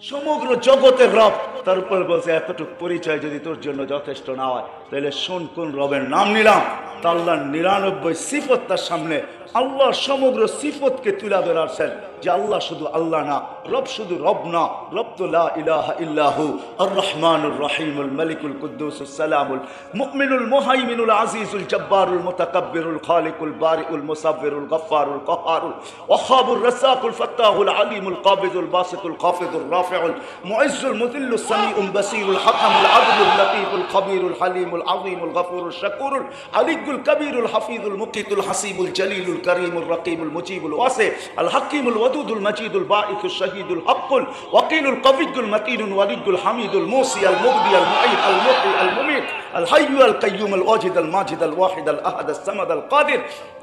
সমগ্র জগতের রব। তারপর বলছে এতটুকু পরিচয় যদি তোর জন্য যথেষ্ট না হয় তাহলে শোন কোন রবের নাম নিলাম। তা আল্লাহর 99 সিফত তার সামনে, আল্লাহর সমগ্র সিফতকে তুলে ধরাছেন যে আল্লাহ শুধু আল্লাহ না, রব শুধু রব না, রব তো লা ইলাহা ইল্লাহু আর রহমানুর রহিমুল মালিকুল কুদ্দুসুস সালামুল মুমিনুল মুহাইমিনুল আজিজুল জব্বারুল মুতাকাব্বিরুল খালিকুল বারিউল মুসাব্বিরুল গফফারুল কাহ্হারুল ওয়াহাবুর রাসাকুল ফাত্তাহুল আলিমুল কাবিদুল বাসিতুল খাফিদুর রাফিউল মুইজ্জুল মুযিল্লুস সামিউল বাসীরুল হাকামুল আদলুল লতীফুল খবীরুল হালিমুল আযীমুল গফুরুল শাকুরুল আলিকুল কবীরুল হাফিজুল মুকিতুল হাসিবুল জলিলুল করিমুল রকিবুল মুজিবুল ওয়াসি আল হাকিমুল ওয়াদুদুল মজিদুল বাঈসুশ শহীদুল হকুল ওয়াকিলুল কবিয়ুল মতিনুল ওয়ালিদুল হামিদুল মুসি আল মুগদি আল মুঈদ আল মুহয়ি আল মুমীত আল হাইয়্যু আল কাইয়্যুম আল ওয়াজিদ আল মাজিদ আল ওয়াহিদ আল আহাদ আল সামাদ আল কাদির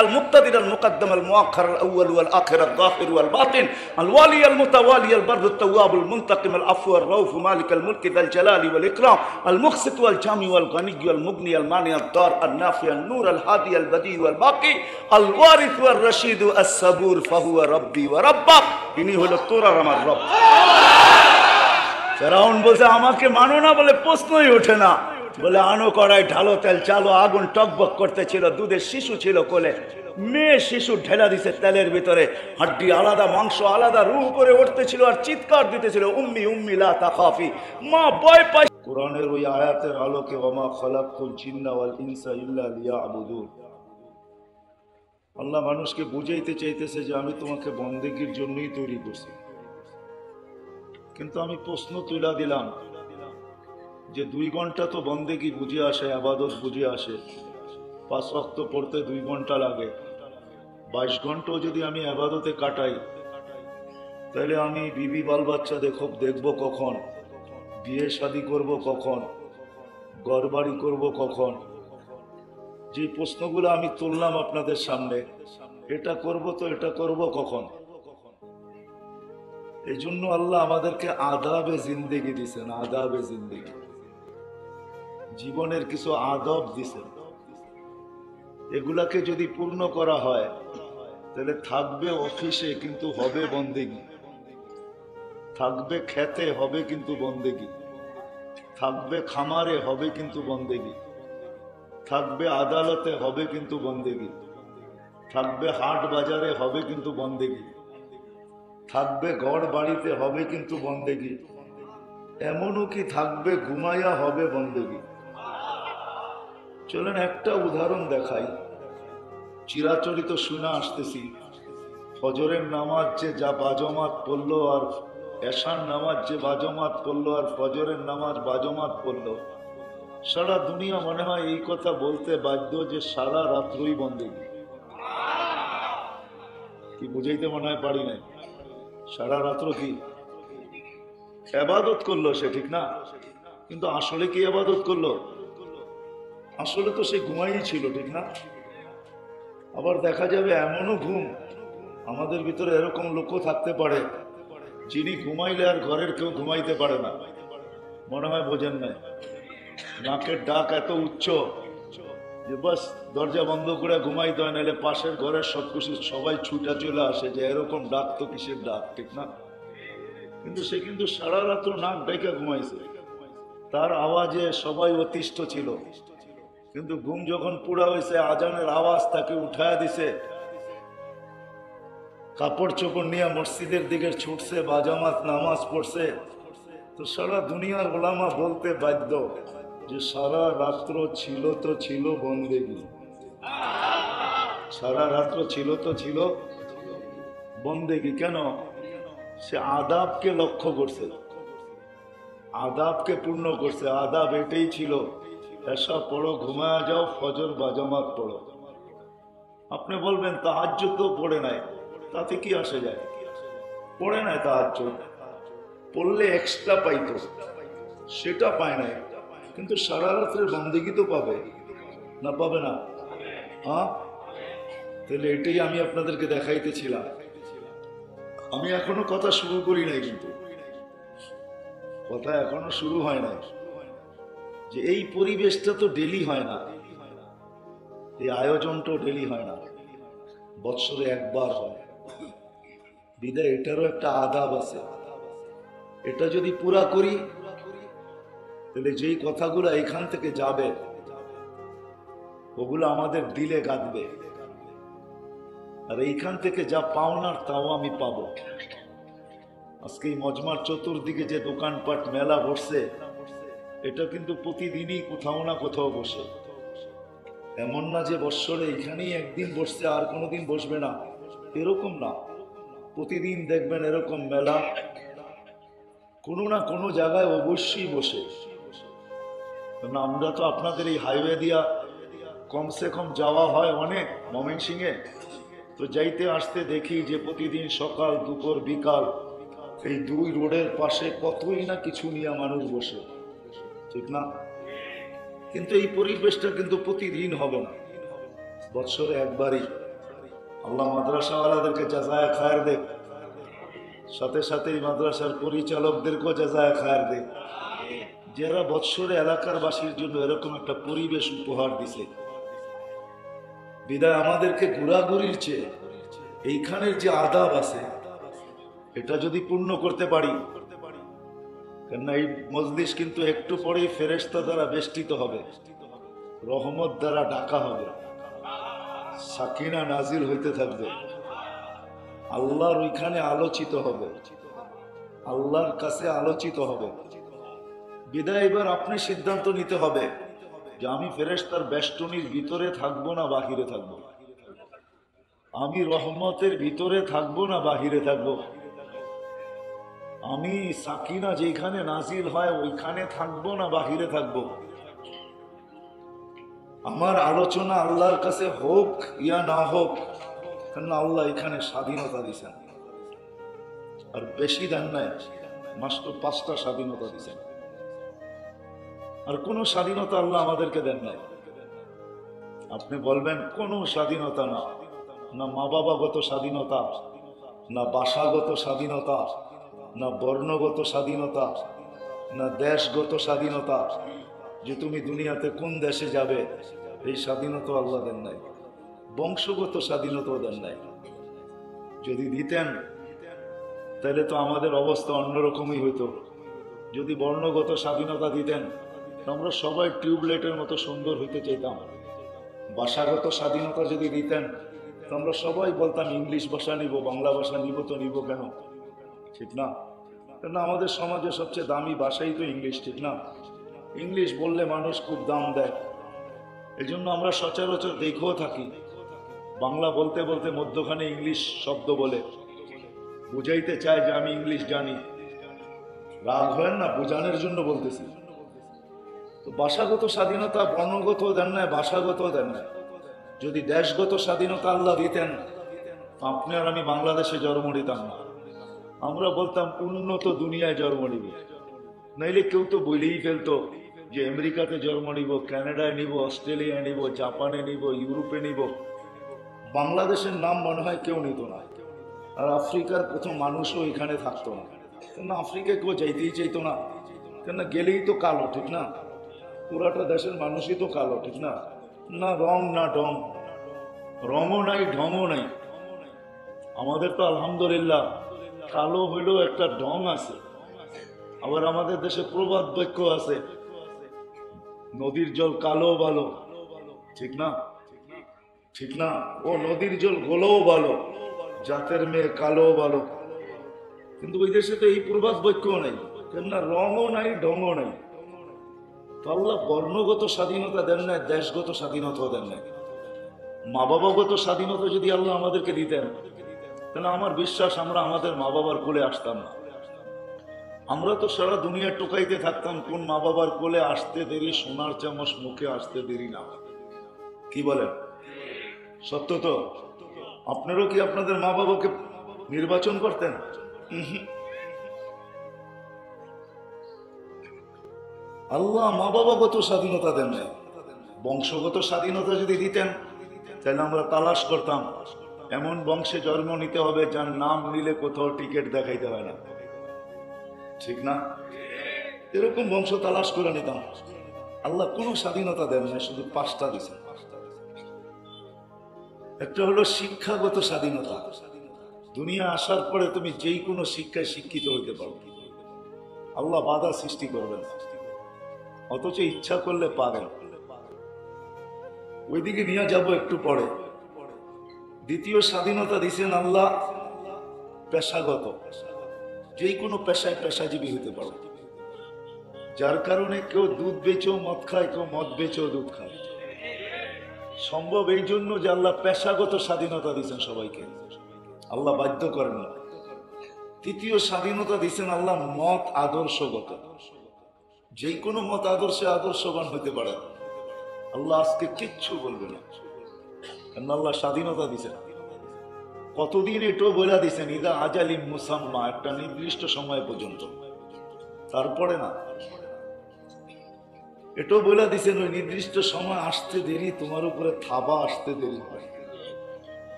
আল মুক্তাদির আল মুকদ্দম আল মুআখ্খার আল আউয়াল ওয়াল আখির আল যাহির ওয়াল বাতিন আল ওয়ালি আল মুতাওয়ালি আল বাররু আত তাওয়াব আল মুনতাকিম আল আফু আল রাউফ মালিক আল মুলক যাল জালালি ওয়াল ইকরাম আল মুকসিত ওয়াল জামি ওয়াল গনি ওয়াল মুগনি আল মানি আল দার আল নাফি আল নূর আল হাদি আল বদি ওয়াল বাকি আল ওয়ারিস ওয়াল রশিদ আস সাবুর ফাহুয়া রব্বি ওয়া রাব্বাক। ইনি হলো তোর আর আমার রব। ফেরাউন বলছে আমাকে মানো না বলে প্রশ্নই ওঠে না, বলে আনো কড়াই ঢালো তেল চালো, আগুন টকবক করতেছিল, দুধের শিশু ছিল কোলে, মেয়ে শিশু ঢেলা দিছে তেলের ভিতরে, হাড্ডি আলাদা মাংস আলাদা, রূহ করে উঠতেছিল আর চিৎকার দিতেছিল উম্মি উম্মি লা তাখাফি, মা ভয় পায়। কোরআনের ওই আয়াতের আলোকে ওমা খালাকতুল জিন্না ওয়াল ইনসা ইল্লা লিয়াবুদুন। আল্লাহ মানুষকে বুঝাইতে চাইতেছে যে আমি তোমাকে বন্দেগীর জন্যই তৈরি করছি, কিন্তু আমি প্রশ্ন তুলে দিলাম যে 2 ঘন্টা তো বন্দেগী বুঝে আসে, আবাদত বুঝে আসে, 5 ওয়াক্ত পড়তে 2 ঘন্টা লাগে, 22 ঘন্টাও যদি আমি আবাদতে কাটাই তাহলে আমি বিবি বাল বাচ্চা দেখবো কখন, বিয়ে শাদী করব কখন, ঘর বাড়ি করবো কখন? যে প্রশ্নগুলো আমি তুললাম আপনাদের সামনে, এটা করব তো এটা করব কখন? এই জন্য আল্লাহ আমাদেরকে আদাবে জিন্দেগি দিছেন, আদাবে জিন্দেগি, জীবনের কিছু আদব দিছেন। এগুলাকে যদি পূর্ণ করা হয় তাহলে থাকবে অফিসে কিন্তু হবে বন্দেগি, থাকবে খেতে হবে কিন্তু বন্দেগি, থাকবে খামারে হবে কিন্তু বন্দেগি, থাকবে আদালতে হবে কিন্তু বন্দেগি, থাকবে হাট বাজারে হবে কিন্তু বন্দেগি, থাকবে ঘর বাড়িতে হবে কিন্তু বন্দেগি, এমনও কি থাকবে ঘুমাইয়া হবে বন্দেগি। চলেন একটা উদাহরণ দেখাই, চিরাচরিত শুনে আসতেছি, ফজরের নামাজ যে যা বাজমাত পড়লো আর এশার নামাজ যে বাজমাত পড়লো আর ফজরের নামাজ বাজমাত পড়লো, সারা দুনিয়া মনে হয় এই কথা বলতে বাধ্য যে সারা রাত্রই বন্দেগি। কি বুঝাইতে মনে হয় পারি নাই? সারা রাত্র কি ইবাদত করলো সে, ঠিক না? কিন্তু আসলে কি ইবাদত করলো? আসলে তো সে ঘুমাই ছিল, ঠিক না? আবার দেখা যাবে এমনও ঘুম, আমাদের ভিতরে এরকম লোকও থাকতে পারে যিনি ঘুমাইলে আর ঘরের কেউ ঘুমাইতে পারে না। মনে হয় বোঝেন নাই, নাকের ডাক এত উচ্চ যে বাস দরজা বন্ধ করে ঘুমাইতে হয়, নাহলে পাশের ঘরের সবকিছু সবাই ছুটা চলে আসে যে এরকম ডাক তো কিসের ডাক, ঠিক না? কিন্তু সে কিন্তু সারা রাত্র নাক ডেকে ঘুমাইছে, তার আওয়াজে সবাই অতিষ্ঠ ছিল, কিন্তু ঘুম যখন পুরা হয়েছে আজানের আওয়াজ তাকে উঠায় দিছে, কাপড় চোপড় নিয়ে মসজিদের দিকে ছুটছে, বাজামাত নামাজ পড়ছে, তো সারা দুনিয়ার ওলামা বলতে বাধ্য যে সারা রাত্র ছিল তো ছিল বন্দেগি, সারা রাত্র ছিল তো ছিল বন্দেগি। কেন? সে আদাবকে লক্ষ্য করছে, আদাবকে পূর্ণ করছে। আদাব এটাই ছিল, এসা পড়ো, ঘুমায়া যাও, ফজর বাজামাত পড়ো। আপনি বলবেন তাহাজ্জুদ তো পড়ে নাই, তাতে কি আসে যায়? পড়ে নাই তাহাজ্জুদ, পড়লে এক্সট্রা পাইতো, সেটা পায় নাই, কিন্তু সারা রাত্রের বন্দেগি তো পাবে না, পাবে না? হ্যাঁ, তাহলে এটাই আমি আপনাদেরকে দেখাইতেছিলাম। আমি এখনো কথা শুরু করি নাই, কিন্তু কথা এখনো শুরু হয় না, যে এই পরিবেশটা তো ডেলি হয় না, এই আয়োজনটাও ডেলি হয় না, বৎসরে একবার হয়, বিদায় এটারও একটা আদাব আছে। এটা যদি পুরা করি তাহলে যেই কথাগুলো এখান থেকে যাবে ওগুলো আমাদের দিলে গাঁথবে, আর এইখান থেকে যা পাওনার তাও আমি পাবো। আজকে এই মজমার চতুর্দিকে যে দোকানপাট মেলা বসছে, এটা কিন্তু প্রতিদিনই কোথাও না কোথাও বসে। এমন না যে বৎসরে এখানেই একদিন বসছে আর কোনোদিন বসবে না, এরকম না। প্রতিদিন দেখবেন এরকম মেলা কোনো না কোনো জায়গায় অবশ্যই বসে। কারণ আমরা তো আপনাদের এই হাইওয়ে দিয়া কমসে কম যাওয়া হয় অনেক ময়মনসিংহে, তো যাইতে আসতে দেখি যে প্রতিদিন সকাল দুপুর বিকাল এই দুই রোডের পাশে কতই না কিছু নিয়ে মানুষ বসে, ঠিক না? কিন্তু এই পরিবেশটা কিন্তু প্রতিদিন হবে না, বৎসরে একবারই। আল্লাহ মাদ্রাসাওয়ালাদেরকে জাযায়ে খায়ের দেখ, সাথে সাথে এই মাদ্রাসার পরিচালকদেরকেও জাযায়ে খায়ের দেখ, যারা বৎসরে এলাকার বাসীর জন্য এরকম একটা পরিবেশ উপহার দিছে। বিদায় আমাদেরকে ঘোরাঘুরির চেয়ে এইখানের যে আদাব আছে এটা যদি পূর্ণ করতে পারি, কেননা এই মজলিস কিন্তু একটু পরেই ফেরেশতা দ্বারা বেষ্টিত হবে, রহমত দ্বারা ঢাকা হবে, সাকিনা নাজিল হইতে থাকবে, আল্লাহর ওইখানে আলোচিত হবে, আল্লাহর কাছে আলোচিত হবে। বিদায় এবার আপনি সিদ্ধান্ত নিতে হবে যে আমি ফেরেশতার বেষ্টনীর ভিতরে থাকবো না বাহিরে থাকবো, আমি রহমতের ভিতরে থাকবো না বাহিরে থাকবো, আমি সাকিনা যেখানে নাজিল হয় ওইখানে থাকবো না বাহিরে থাকবো, আমার আলোচনা আল্লাহর কাছে হোক ইয়া না হোক, কেন আল্লাহ এখানে স্বাধীনতা দিচ্ছেন, আর বেশি দেন নাই, মাত্র 5টা স্বাধীনতা দিচ্ছেন, আর কোনো স্বাধীনতা আল্লাহ আমাদেরকে দেন নাই। আপনি বলবেন কোনো স্বাধীনতা না, না মা বাবাগত স্বাধীনতা, না বাসাগত স্বাধীনতা, না বর্ণগত স্বাধীনতা, না দেশগত স্বাধীনতা, যে তুমি দুনিয়াতে কোন দেশে যাবে এই স্বাধীনতা আল্লাহ দেন নাই, বংশগত স্বাধীনতাও দেন নাই। যদি দিতেন তাহলে তো আমাদের অবস্থা অন্যরকমই হইতো। যদি বর্ণগত স্বাধীনতা দিতেন আমরা সবাই টিউবলাইটের মতো সুন্দর হইতে চাইতাম। ভাষাগত স্বাধীনতা যদি দিতেন তো আমরা সবাই বলতাম ইংলিশ ভাষা নিব, বাংলা ভাষা নিব, তো নিব কেন, ঠিক না? কেন আমাদের সমাজে সবচেয়ে দামি ভাষাই তো ইংলিশ, ঠিক না? ইংলিশ বললে মানুষ খুব দাম দেয়, এই জন্য আমরা সচরাচর দেখেও থাকি বাংলা বলতে বলতে মধ্যখানে ইংলিশ শব্দ বলে, বুঝাইতে চায় যে আমি ইংলিশ জানি। রাগ হয় না, বোঝানোর জন্য বলতেছি। তো ভাষাগত স্বাধীনতা বর্ণগত দেন নাই, ভাষাগত দেন নাই। যদি দেশগত স্বাধীনতা আল্লাহ দিতেন আপনি আর আমি বাংলাদেশে জন্ম নিতাম না, আমরা বলতাম উন্নত দুনিয়ায় জন্ম নিব। নাইলে কেউ তো বলেই ফেলতো যে আমেরিকাতে জন্ম নিব, কানাডায় নিব, অস্ট্রেলিয়ায় নিব, জাপানে নিব, ইউরোপে নিব। বাংলাদেশের নাম মনে হয় কেউ নিত না, আর আফ্রিকার প্রথম মানুষও এখানে থাকতো না, কেন আফ্রিকায় কেউ যাইতেই চাইতো না, কেন গেলেই তো কালো, ঠিক না? পুরাটা দেশের মানুষই তো কালো, ঠিক না? না রং না ঢং, রঙও নাই ঢংও নাই। আমাদের তো আলহামদুলিল্লাহ কালো হইলেও একটা ঢং আছে। আবার আমাদের দেশে প্রবাদ বাক্য আছে, নদীর জল কালো ভালো, ঠিক না? ঠিক না? ও নদীর জল গোলও ভালো, জাতের মেয়ে কালো ভালো। কিন্তু ওই দেশে তো এই প্রবাদ বাক্য নাই, কেননা রঙও নাই ঢংও নাই। তো আল্লাহ বর্ণগত স্বাধীনতা দেন নাই, দেশগত স্বাধীনতাও দেন নাই। মা বাবাগত স্বাধীনতা যদি আল্লাহ আমাদেরকে দিতেন তাহলে আমার বিশ্বাস আমরা আমাদের মা বাবার কোলে আসতাম না। আমরা তো সারা দুনিয়া টোকাইতে থাকতাম কোন মা বাবার কোলে আসতে দেরি, সোনার চামচ মুখে আসতে দেরি না। কি বলেন? সত্য তো? আপনারও কি আপনাদের মা বাবাকে নির্বাচন করতেন? আল্লাহ মা বাবাগত স্বাধীনতা দেন নাই। বংশগত স্বাধীনতা যদি দিতেন তাহলে আমরা তালাশ করতাম এমন বংশে জন্ম নিতে হবে যার নাম নিলে কোথাও টিকিট দেখাইতে হয় না, ঠিক না? এরকম বংশ তালাশ করে নিতাম। আল্লাহ কোনো স্বাধীনতা দেন না, শুধু 5টা দিয়েছেন। একটা হলো শিক্ষাগত স্বাধীনতা, দুনিয়া আসার পরে তুমি যেই কোনো শিক্ষায় শিক্ষিত হইতে পারো। আল্লাহ বাধা সৃষ্টি করবেন, অথচ ইচ্ছা করলে পারেন। ওইদিকে নিয়ে যাব একটু পরে। দ্বিতীয় স্বাধীনতা দিয়েছেন আল্লাহ পেশাগত, যে কোনো পেশায় পেশাজীবী হতে পারো, যার কারণে কেউ দুধ বেচেও মদ খায়, কেউ মদ বেচেও দুধ খায়। সম্ভব এই জন্য যে আল্লাহ পেশাগত স্বাধীনতা দিয়েছেন সবাইকে, আল্লাহ বাধ্য করেন না। তৃতীয় স্বাধীনতা দিয়েছেন আল্লাহ মত আদর্শগত, যে কোনো মত আদর্শে আদর্শবান হতে পারে। আল্লাহ আজকে কিচ্ছু বলবে না, কারণ আল্লাহ স্বাধীনতা দিয়েছেন। কতদিন এটাও বলে দিয়েছেন, ইদা আজালিম মুসাম্মা, একটা নির্দিষ্ট সময় পর্যন্ত, তারপরে না। এটাও বলে দিয়েছেন ওই নির্দিষ্ট সময় আসতে দেরি, তোমার উপরে থাবা আসতে দেরি হয়।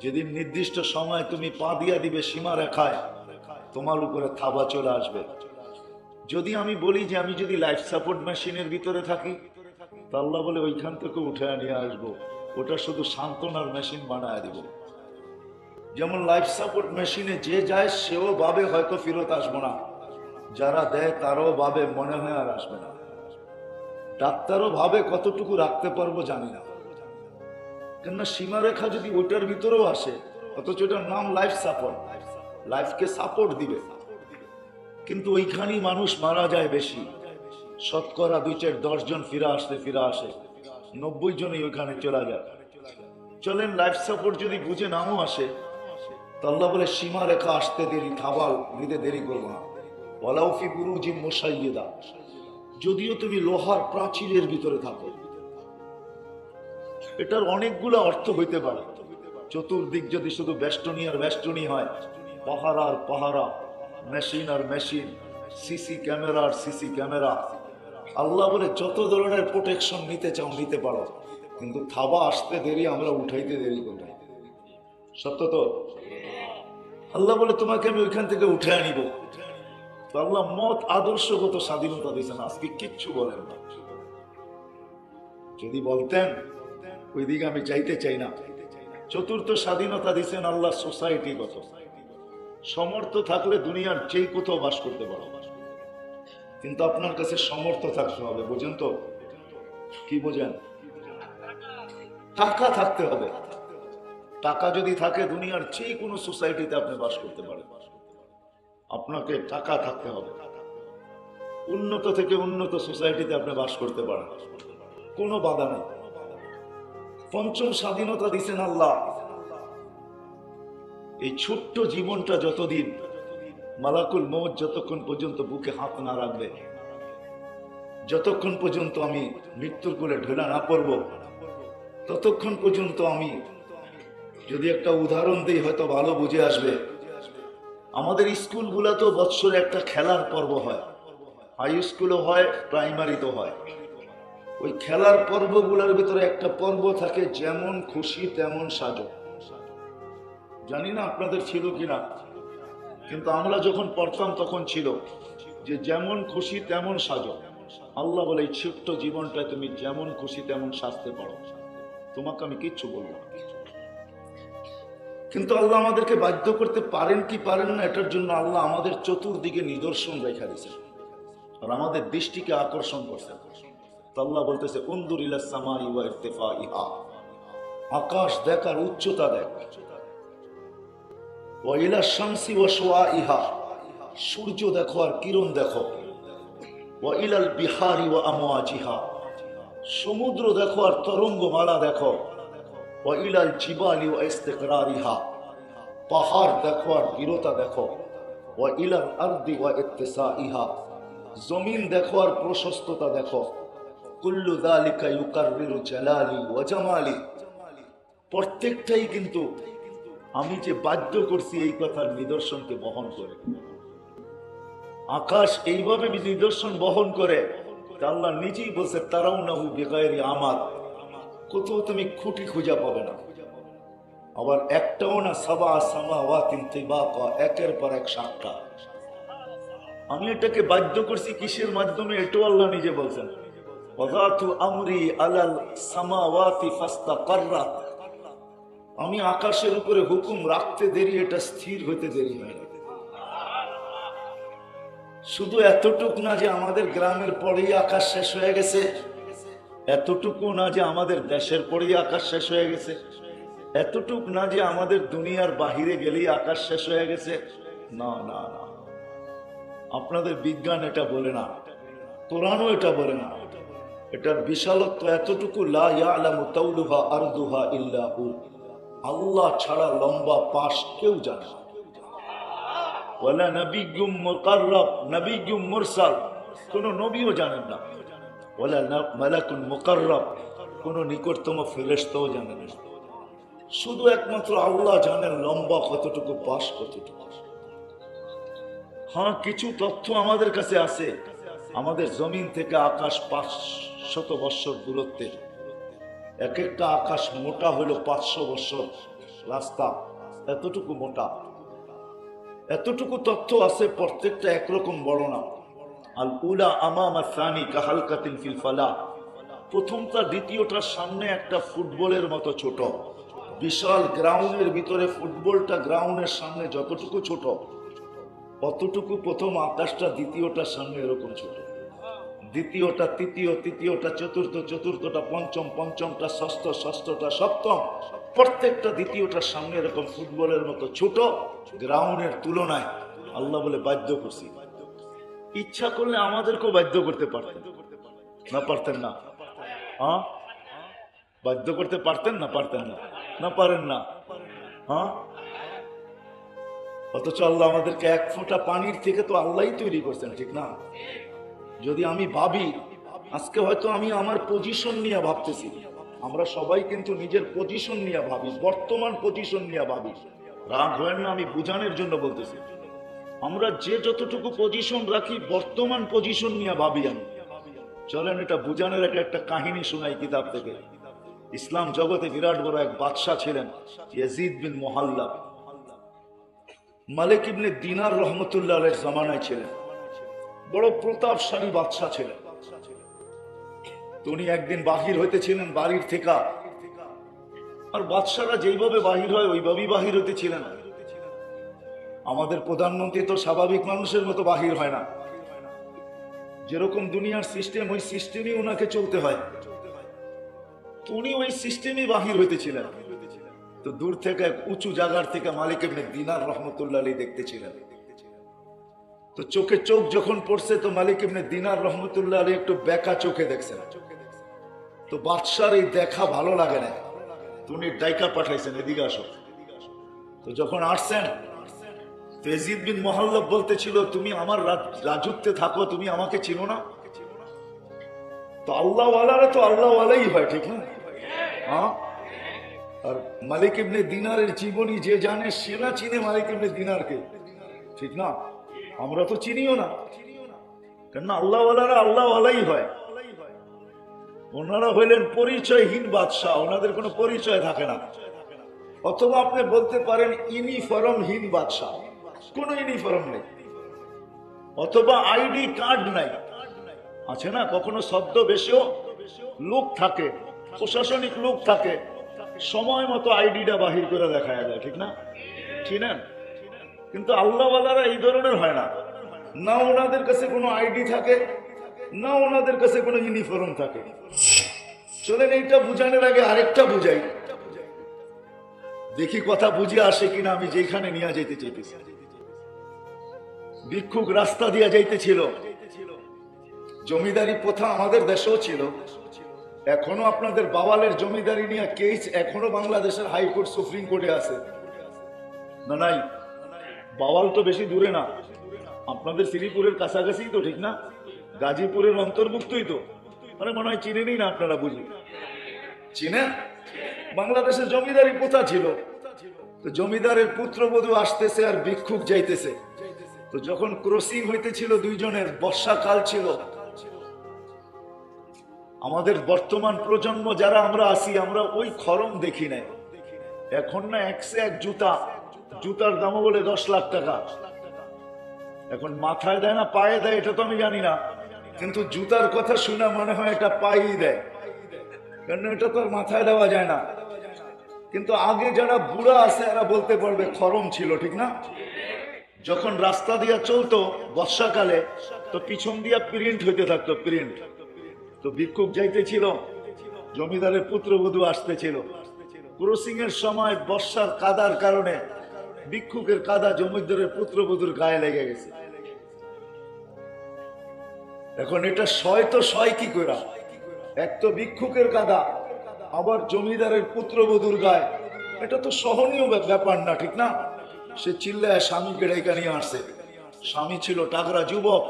যেদিন নির্দিষ্ট সময় তুমি পা দিয়া দিবে সীমা রেখায়, তোমার উপরে থাবা চলে আসবে। যদি আমি বলি যে আমি যদি লাইফ সাপোর্ট মেশিনের ভিতরে থাকি, তো আল্লাহ বলে ওইখান থেকে উঠে নিয়ে আসবো, ওটা শুধু সান্ত্বনার মেশিন বানায় দিব। যেমন লাইফ সাপোর্ট মেশিনে যে যায় সেও ভাবে হয়তো ফেরত আসবো না, যারা দেয় তারাও ভাবে মনে হয় আর আসবে না, ডাক্তারও ভাবে কতটুকু রাখতে পারবো জানি না। কেননা সীমারেখা যদি ওইটার ভিতরেও আসে, অথচ ওটার নাম লাইফ সাপোর্ট, লাইফকে সাপোর্ট দিবে, কিন্তু ওইখানেই মানুষ মারা যায় বেশি। শতকরা 2-10 জন ফিরে আসে, 90 জনই ওইখানে চলে যায়। চলেন লাইফ সাপোর্ট যদি বুঝে নাও আসে, তো আল্লাহ বলে সীমারেখা আসতে দেরি, থাবাল দিতে দেরি করবো না। ওয়ালাউফি বুরুজিন মুশাইয়্যিদা, যদিও তুমি লোহার প্রাচীরের ভিতরে থাকো। এটার অনেকগুলো অর্থ হইতে পারে। চতুর্দিক যদি শুধু বেষ্টনী আর বেষ্টনী হয়, পাহারা আর পাহারা, মেশিন আর মেশিন, সিসি ক্যামেরা আর সিসি ক্যামেরা, আল্লাহ বলে যত ধরনের প্রোটেকশন নিতে চাও নিতে পারো, কিন্তু থাবা আসতে দেরি, আমরা উঠাইতে দেরি করব। সত্য তো? আল্লাহ বলে তোমাকে আমি ওইখান থেকে উঠে আনিব। তো আল্লাহ মত আদর্শগত স্বাধীনতা দিয়েছেন, আজকে কিচ্ছু বলেন না। যদি বলতেন, ওইদিকে আমি চাইতে চাই না। চতুর্থ স্বাধীনতা দিয়েছেন আল্লাহ সোসাইটিগত, সমর্থ থাকলে দুনিয়ার যেই কোথাও বাস করতে পারো, কিন্তু আপনার কাছে সমর্থ থাকতে হবে। বোঝেন তো? কি বোঝেন? টাকা থাকতে হবে। টাকা যদি থাকে দুনিয়ার যে কোনো সোসাইটিতে আপনি বাস করতে পারেন। আপনাকে টাকা থাকতে হবে, উন্নত থেকে উন্নত সোসাইটিতে আপনি বাস করতে পারেন, কোনো বাধা নেই। পঞ্চম স্বাধীনতা দিয়েছেন আল্লাহ, এই ছোট্ট জীবনটা যতদিন, মালাকুল মউত যতক্ষণ পর্যন্ত বুকে হাত না রাখবে, যতক্ষণ পর্যন্ত আমি মৃত্যুর কোলে ঢেলা না পড়ব, ততক্ষণ পর্যন্ত আমি, যদি একটা উদাহরণ দিই হয়তো ভালো বুঝে আসবে। আমাদের স্কুলগুলো তো বৎসরে একটা খেলার পর্ব হয়, হাই স্কুলও হয়, প্রাইমারিতেও হয়। ওই খেলার পর্বগুলোর ভিতরে একটা পর্ব থাকে, যেমন খুশি তেমন সাজো। জানি না আপনাদের ছিল কিনা, কিন্তু আমরা যখন পড়তাম তখন ছিল যে যেমন খুশি তেমন সাজো। আল্লাহ বলে এই ছোট্ট জীবনটায় তুমি যেমন খুশি তেমন সাজতে পারো, তোমাকে আমি কিচ্ছু বলবো না। কিন্তু আল্লাহ আমাদেরকে বাধ্য করতে পারেন কি পারেন না, এটার জন্য আল্লাহ আমাদের চতুর্দিকে নিদর্শন রেখা দিয়েছেন আর আমাদের দৃষ্টিকে আকর্ষণ করছেন। তো আল্লাহ বলতেছে উনদুর ইলাস সামাই ওয়া ইরতিফাইহা, আকাশ দেখ আর উচ্চতা দেখ। ওয়া ইলাশ শামসি ওয়া শুআইহা, সূর্য দেখো আর কিরণ দেখো। ওয়া ইলাল বিহারি ওয়া আমওয়াজিহা, সমুদ্র দেখো আর তরঙ্গমালা দেখো। ওয়া ইলাল জিবালি ওয়া ইস্তিকরারিহা, পাহাড় দেখো আর দৃঢ়তা দেখো। ওয়া ইলাল আরদি ওয়া ইত্তিসাইহা, জমিন দেখো আর প্রশস্ততা দেখো। কুল্লু যালিকা ইউকাররিরু জালালি ওয়া জামালি, প্রত্যেকটাই কিন্তু আমি যে বাধ্য করছি এই কথার নিদর্শনকে বহন করে। আকাশ এইভাবে নিদর্শন বহন করে, আল্লাহ নিজেই বলছে তারাউনাহু বিগাইরি আমাদ, কোথাও তুমি খুঁটি খুঁজে পাবে না। আবার একটাও না, সাবা সামাওয়াতিন তিবাকা, একের পর এক সাতটা। আমি এটাকে বাধ্য করছি কিসের মাধ্যমে, এটাও আল্লাহ নিজে বলছেন ওয়াযাতু আমরি আলাল সামাওয়াতি ফাস্তাকাররাত, আমি আকাশের উপরে হুকুম রাখতে দেরি, এটা স্থির হইতে দেরি হয় না। শুধু এতটুকু না যে আমাদের গ্রামের পরেই আকাশ শেষ হয়ে গেছে, এতটুকু না যে আমাদের দেশের পরেই আকাশ শেষ হয়ে গেছে, এতটুকু না যে আমাদের দুনিয়ার বাহিরে গেলেই আকাশ শেষ হয়ে গেছে। না না না, আপনাদের বিজ্ঞান এটা বলে না, কোরআনও এটা বলে না। এটার বিশালত্ব এতটুকু, লা ইয়ালামু তাওলুহা আরদুহা ইল্লা হু, আল্লাহ ছাড়া লম্বা পাশ কেউ জানে না। ওয়ালা নাবিয়্যুম মুকাররাব, নাবিয়্যুম মুরসাল, কোন নবীও জানেন না। ওয়ালা মালাকুন মুকাররাব, কোন নিকটতম ফেরেশতাও জানেন না। শুধু একমাত্র আল্লাহ জানেন লম্বা কতটুকু, পাশ কতটুকু। হ্যাঁ, কিছু তথ্য আমাদের কাছে আছে। আমাদের জমিন থেকে আকাশ 500 বৎসর দূরত্বে, এক একটা আকাশ মোটা হলো 500 বৎসর রাস্তা, এতটুকু মোটা। এতটুকু তথ্য আছে, প্রত্যেকটা একরকম বড় না। আল উলা আমামা সানি কাহালকাতিন ফিল ফালা, প্রথমটা দ্বিতীয়টার সামনে একটা ফুটবলের মতো ছোট। বিশাল গ্রাউন্ডের ভিতরে ফুটবলটা গ্রাউন্ডের সামনে যতটুকু ছোট, অতটুকু প্রথম আকাশটা দ্বিতীয়টার সামনে এরকম ছোট। দ্বিতীয়টা তৃতীয়, তৃতীয়টা চতুর্থ, চতুর্থটা পঞ্চম, পঞ্চমটা ষষ্ঠ, ষষ্ঠটা সপ্তম, প্রত্যেকটা দ্বিতীয়টার সামনে এরকম ফুটবলের মতো ছোট। গ্রাউন্ডের তুলনায় আল্লাহ বলে বাধ্য করছি। ইচ্ছা করলে আমাদেরকেও বাধ্য করতে পারতেন না, পারতেন না? হ্যাঁ, বাধ্য করতে পারতেন না, পারতেন না? না পারেন না? হ্যাঁ, অথচ আল্লাহ আমাদেরকে এক ফোঁটা পানির থেকে তো আল্লাহই তৈরি করছেন, ঠিক না? যদি আমি ভাবি, আজকে হয়তো আমি আমার পজিশন নিয়ে ভাবতেছি, আমরা সবাই কিন্তু নিজের পজিশন নিয়ে ভাবি, বর্তমান পজিশন নিয়ে ভাবি। রাগ হয় না, আমি বুঝানোর জন্য বলতেছি। আমরা যে যতটুকু পজিশন রাখি, বর্তমান পজিশন নিয়ে ভাবি আমি। চলেন এটা বুঝানোর একটা কাহিনী শোনাই কিতাব থেকে। ইসলাম জগতে বিরাট বড় এক বাদশাহ ছিলেন, ইয়াজিদ বিন মুহাল্লাব। মালিক ইবনে দিনার রহমতুল্লাহ আলাইহির জামানায় ছিলেন, বড় প্রতাপশালী বাদশাহ ছিলেন। উনি একদিন বাহির হইতেছিলেন বাড়ির থেকে, আর বাদশারা যেইভাবে বাহির হয় ওইভাবেই বাহির হইতেছিলেন। আমাদের প্রধানমন্ত্রী তো স্বাভাবিক মানুষের মতো বাহির হয় না, যেরকম দুনিয়ার সিস্টেম ওই সিস্টেমই ওনাকে চলতে হয়। উনি ওই সিস্টেমই বাহির হইতেছিলেন। তো দূর থেকে এক উঁচু জায়গার থেকে মালিক ইবনে দিনার রহমতুল্লাহ আলাইহি দেখতেছিলেন। তো চোখে চোখ যখন পড়ছে, তো মালিক ইবনে দিনার রহমতুল্লাহ আলাইহি একটু বেঁকা চোখে দেখছেন। তো বাদশার এই দেখা ভালো লাগে না, উনি ডাইকা পাঠাইছেন, এদিকে আসো। তো যখন আসছেন, তো ইয়াজিদ বিন মুহাল্লাব বলতেছিল, তুমি আমার রাজত্বে থাকো, তুমি আমাকে চিনো না? তো আল্লাহ ওয়ালারা তো আল্লাহ ওয়ালাই হয়, ঠিক না? হ্যাঁ, আর মালিক ইবনে দিনারের জীবনী যে জানে সে না চিনে মালিক ইবনে দিনারকে, ঠিক না? আমরা তো চিনিও না, কেন আল্লাহ ওয়ালারা আল্লাহ ওয়ালাই হয়। ওনারা হইলেন পরিচয়হীন বাদশাহ, ওনাদের কোনো পরিচয় থাকে না। অথবা আপনি বলতে পারেন ইউনিফর্মহীন বাদশাহ, কোনো ইউনিফর্ম নেই, অথবা আইডি কার্ড নাই। আছে না, কখনো ছদ্মবেশেও লোক থাকে, প্রশাসনিক লোক থাকে, সময় মতো আইডিটা বাহির করে দেখা যায়, ঠিক না? চিনেন? কিন্তু আল্লাহওয়ালারা এই ধরনের হয় না, না ওনাদের কাছে কোনো আইডি থাকে, না ওনাদের কাছে কোনো ইউনিফর্ম থাকে। চলেন এইটা বুঝানোর আগে আরেকটা বুঝাই, দেখি কথা বুঝে আসে কিনা। আমি যেখানে নিয়ে যাইতে চাইতেছি, ভিক্ষুক রাস্তা দিয়ে যাইতেছিল। জমিদারি প্রথা আমাদের দেশেও ছিল, এখনো আপনাদের বাওয়ালের জমিদারি নিয়ে কেস এখনো বাংলাদেশের হাইকোর্ট সুপ্রিম কোর্টে আছে না? নাই, বাওয়াল তো বেশি দূরে না, আপনাদের শ্রীপুরের কাছাকাছি তো, ঠিক না? গাজীপুরের অন্তর্ভুক্তই তো, মানে মনে হয় চিনেনই না আপনারা, বুঝি চিনেন? বাংলাদেশের জমিদারি প্রথা ছিল। তো জমিদারের পুত্রবধূ আসতেছে আর ভিক্ষুক যাইতেছে। তো যখন ক্রসিং হইতেছিল দুইজনের, বর্ষাকাল ছিল। আমাদের বর্তমান প্রজন্ম যারা আমরা আছি, আমরা ওই খরম দেখি নাই। এখন না একশে এক জুতা, জুতার দামও বলে 10 লাখ টাকা। এখন মাথায় দেয় না পায়ে দেয় এটা তো আমি জানি না, কিন্তু জুতার কথা শুনে মনে হয় এটা পায়েই দেয়, কারণ এটা তো আর মাথায় দেওয়া যায় না। কিন্তু আগে যারা বুড়া আছে এরা বলতে পারবে খরম ছিল, ঠিক না? যখন রাস্তা দিয়া চলতো বর্ষাকালে, তো পিছন দিয়া প্রিন্ট হইতে থাকতো, প্রিন্ট। তো ভিক্ষুক যাইতেছিল, জমিদারের পুত্রবধূ আসতেছিল, ক্রসিং এর সময় বর্ষার কাদার কারণে ভিক্ষুকের কাদা জমিদারের পুত্রবধূর গায়ে লেগে গেছে। এখন এটা সয় তো সয় কি করে? এক তো ভিক্ষুকের কাদা, আবার জমিদারের পুত্রবধূর গায়ে, এটা তো সহনীয় ব্যাপার না, ঠিক না? সে চিল্লায় স্বামীকে ডেকে নিয়ে আসছে। স্বামী ছিল টাকরা যুবক,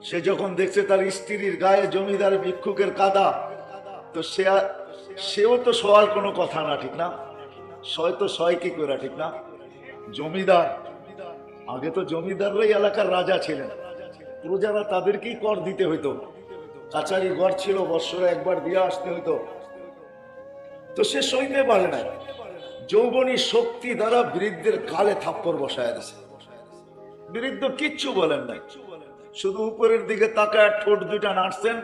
সে যখন দেখছে তার স্ত্রীর গায়ে জমিদার ভিক্ষুকের কাদা, তো সেও তো সওয়ার কোনো কথা না, ঠিক না? সয় তো সয় কি করে, ঠিক না? জমিদার, আগে তো জমিদাররাই এলাকার রাজা ছিলেন, প্রজারা তাদেরকেই কর দিতে হইতো, কাছারি ঘর ছিল, বৎসরে একবার দিয়ে আসতে হইতো। তো সে সইতে পারে না, যৌবনী শক্তি দ্বারা বৃদ্ধের গালে থাপ্পড় বসায় দিছে। বৃদ্ধ কিচ্ছু বলেন নাই, শুধু উপরের দিকে তাকায় ঠোঁট দুইটা নাড়ছেন,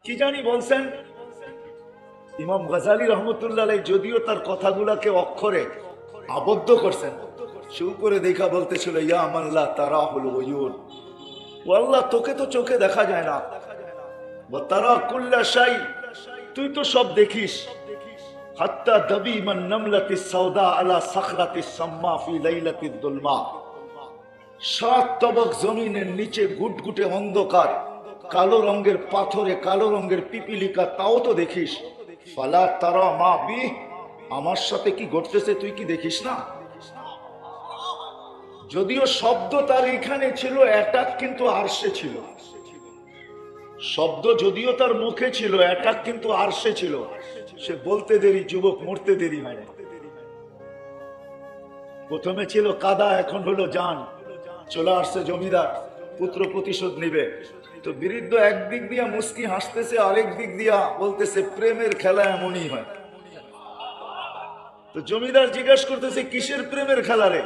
কি জানি বলছেন। ইমাম গাজালি রহমতুল্লাহ আলাইহি যদিও তার কথাগুলাকে অক্ষরে আবদ্ধ করছেন, সে উপরে দেখা বলতেছিল, ইয়া মাল্লা তারাহুল উয়ুন, ও আল্লাহ, তোকে তো চোখে দেখা যায় না, ওয়া তারা কুল্লা শাই, তুই তো সব দেখিস। হাত্তা দাবি মান নামলাতিস সাওদা আলা সাখরাতিস সাম্মা ফি লাইলাতিদ দুলমা, 7 তবক জমিনের নিচে গুটগুটে অন্ধকার, কালো রঙের পাথরে কালো রঙের পিপিলিকা, তাও তো দেখিস। ফালা তারা মা বি, আমার সাথে কি ঘটতেছে তুই কি দেখিস না? যদিও শব্দ তার এখানে ছিল অ্যাটাক, কিন্তু আরশে ছিল। শব্দ যদিও তার মুখে ছিল অ্যাটাক, কিন্তু আরশে ছিল। সে বলতে দেরি, যুবক মরতে দেরি হয় না। প্রথমে ছিল কাদা, এখন হলো জান। চলে আসছে জমিদার, পুত্র প্রতিশোধ নিবে। তো বৃদ্ধ একদিক দিয়া মুস্কি হাসতেছে, আরেক দিক দিয়া বলতেছে, প্রেমের খেলা এমনই হয়। তো জমিদার জিজ্ঞাসা করতেছে, কিসের প্রেমের খেলা রে?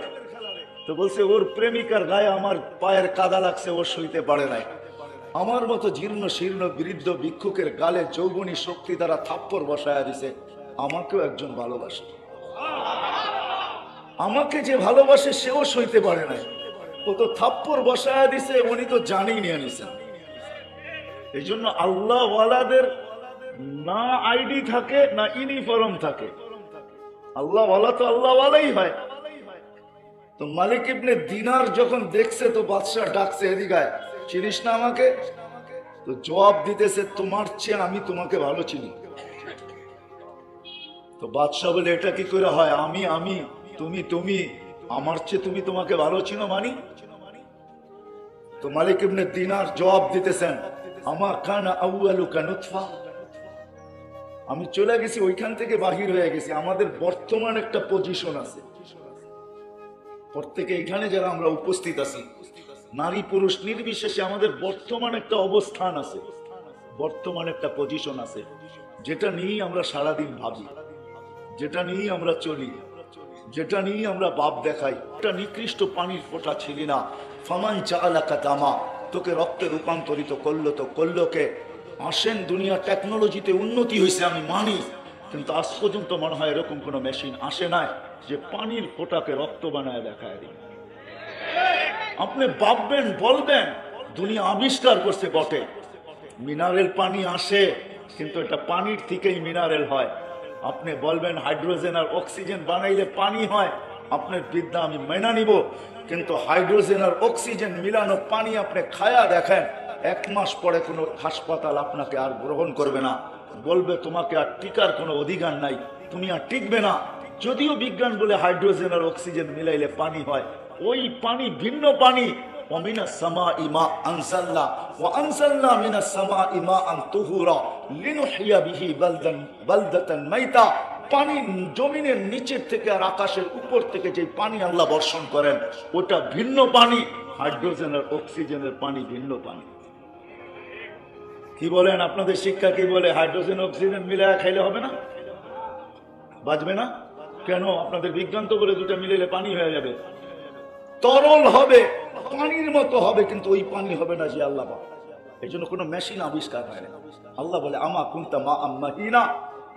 তো বলছে, ওর প্রেমিকার গায়ে আমার পায়ের কাদা লাগছে, ও সইতে পারে নাই। আমার মতো জীর্ণ শীর্ণ বৃদ্ধ ভিক্ষুকের গালে যৌবনী শক্তি দ্বারা থাপ্পড় বসায়া দিছে। আমাকেও একজন ভালোবাসে, আমাকে যে ভালোবাসে সেও সইতে পারে নাই, ও তো থাপ্পড় বসায়া দিছে, উনি তো জানেই নিয়ে নিছেন। এই জন্য আল্লাহ ওয়ালাদের না আইডি থাকে না ইউনিফর্ম থাকে। আল্লাহ ওয়ালা তো আল্লাহ ওয়ালাই হয়। তো মালিক ইবনে দিনার যখন দেখছে, তো বাদশাহ ডাকছে, এদিকে চিনিস না আমাকে? তো জবাব দিতেছে, তোমার চেয়ে আমি তোমাকে ভালো চিনি। তো বাদশাহ বলে, এটা কি করে হয়? আমি তুমি তুমি, আমার চেয়ে তুমি তোমাকে ভালো চিনো মানি? তো মালিক ইবনে দিনার জবাব দিতেছেন, আমার কানা আউয়ালুকা নুতফা, আমি চলে গেছি, ওইখান থেকে বাহির হয়ে গেছি। আমাদের বর্তমান একটা পজিশন আছে, প্রত্যেকে এখানে যারা আমরা উপস্থিত আছি, নারী পুরুষ নির্বিশেষে আমাদের বর্তমান একটা অবস্থান আছে, বর্তমান একটা পজিশন আছে, যেটা নিয়েই আমরা সারাদিন ভাবি, যেটা নিয়েই আমরা চলি, যেটা নিয়েই আমরা বাপ দেখাই। একটা নিকৃষ্ট পানির ফোঁটা ছিলি না, ফামান জাআলাকা দামা, তোকে রক্তে রূপান্তরিত করলো তো করলো কে? আসেন, দুনিয়া টেকনোলজিতে উন্নতি হয়েছে আমি মানি, কিন্তু আজ পর্যন্ত মনে হয় এরকম কোনো মেশিন আসে নাই যে পানির ফোঁটাকে রক্ত বানায় দেখায় দিন। আপনি ভাববেন, বলবেন, দুনিয়া আবিষ্কার করছে বটে, মিনারেল পানি আসে, কিন্তু এটা পানির থেকেই মিনারেল হয়। আপনি বলবেন হাইড্রোজেন আর অক্সিজেন বানাইলে পানি হয়, আপনার বিদ্যা আমি মেনে নিব, কিন্তু হাইড্রোজেন আর অক্সিজেন মিলানো পানি আপনি খায়া দেখেন, 1 মাস পরে কোনো হাসপাতাল আপনাকে আর গ্রহণ করবে না, বলবে তোমাকে আর টিকার কোনো অধিকার নাই, তুমি আর টিকবে না। যদিও বিজ্ঞান বলে হাইড্রোজেন আর অক্সিজেন মিলাইলে পানি হয়, ওই পানি ভিন্ন পানি। ومن السماء ماء أنزلنا وأنزلنا من السماء ماء طهورا لنحيي به بلدة ميتا। পানি জমিনের নিচের থেকে আর আকাশের উপর থেকে যে পানি আল্লাহ বর্ষণ করেন, ওটা ভিন্ন পানি। হাইড্রোজেন আর অক্সিজেনের পানি ভিন্ন পানি। কি বলেন আপনাদের শিক্ষা কি বলে? হাইড্রোজেন অক্সিজেন মিলায় খাইলে হবে না, বাঁচবে না কেন? আপনাদের বিজ্ঞান তো বলে দুটা মিলাইলে পানি হয়ে যাবে, তরল হবে, পানির মতো হবে, কিন্তু ওই পানি হবে না যে আল্লাহ পাক। এই জন্য কোনো মেশিন আবিষ্কার হয় না। আল্লাহ বলে, আমা কুনতা মাআম মাহিনা,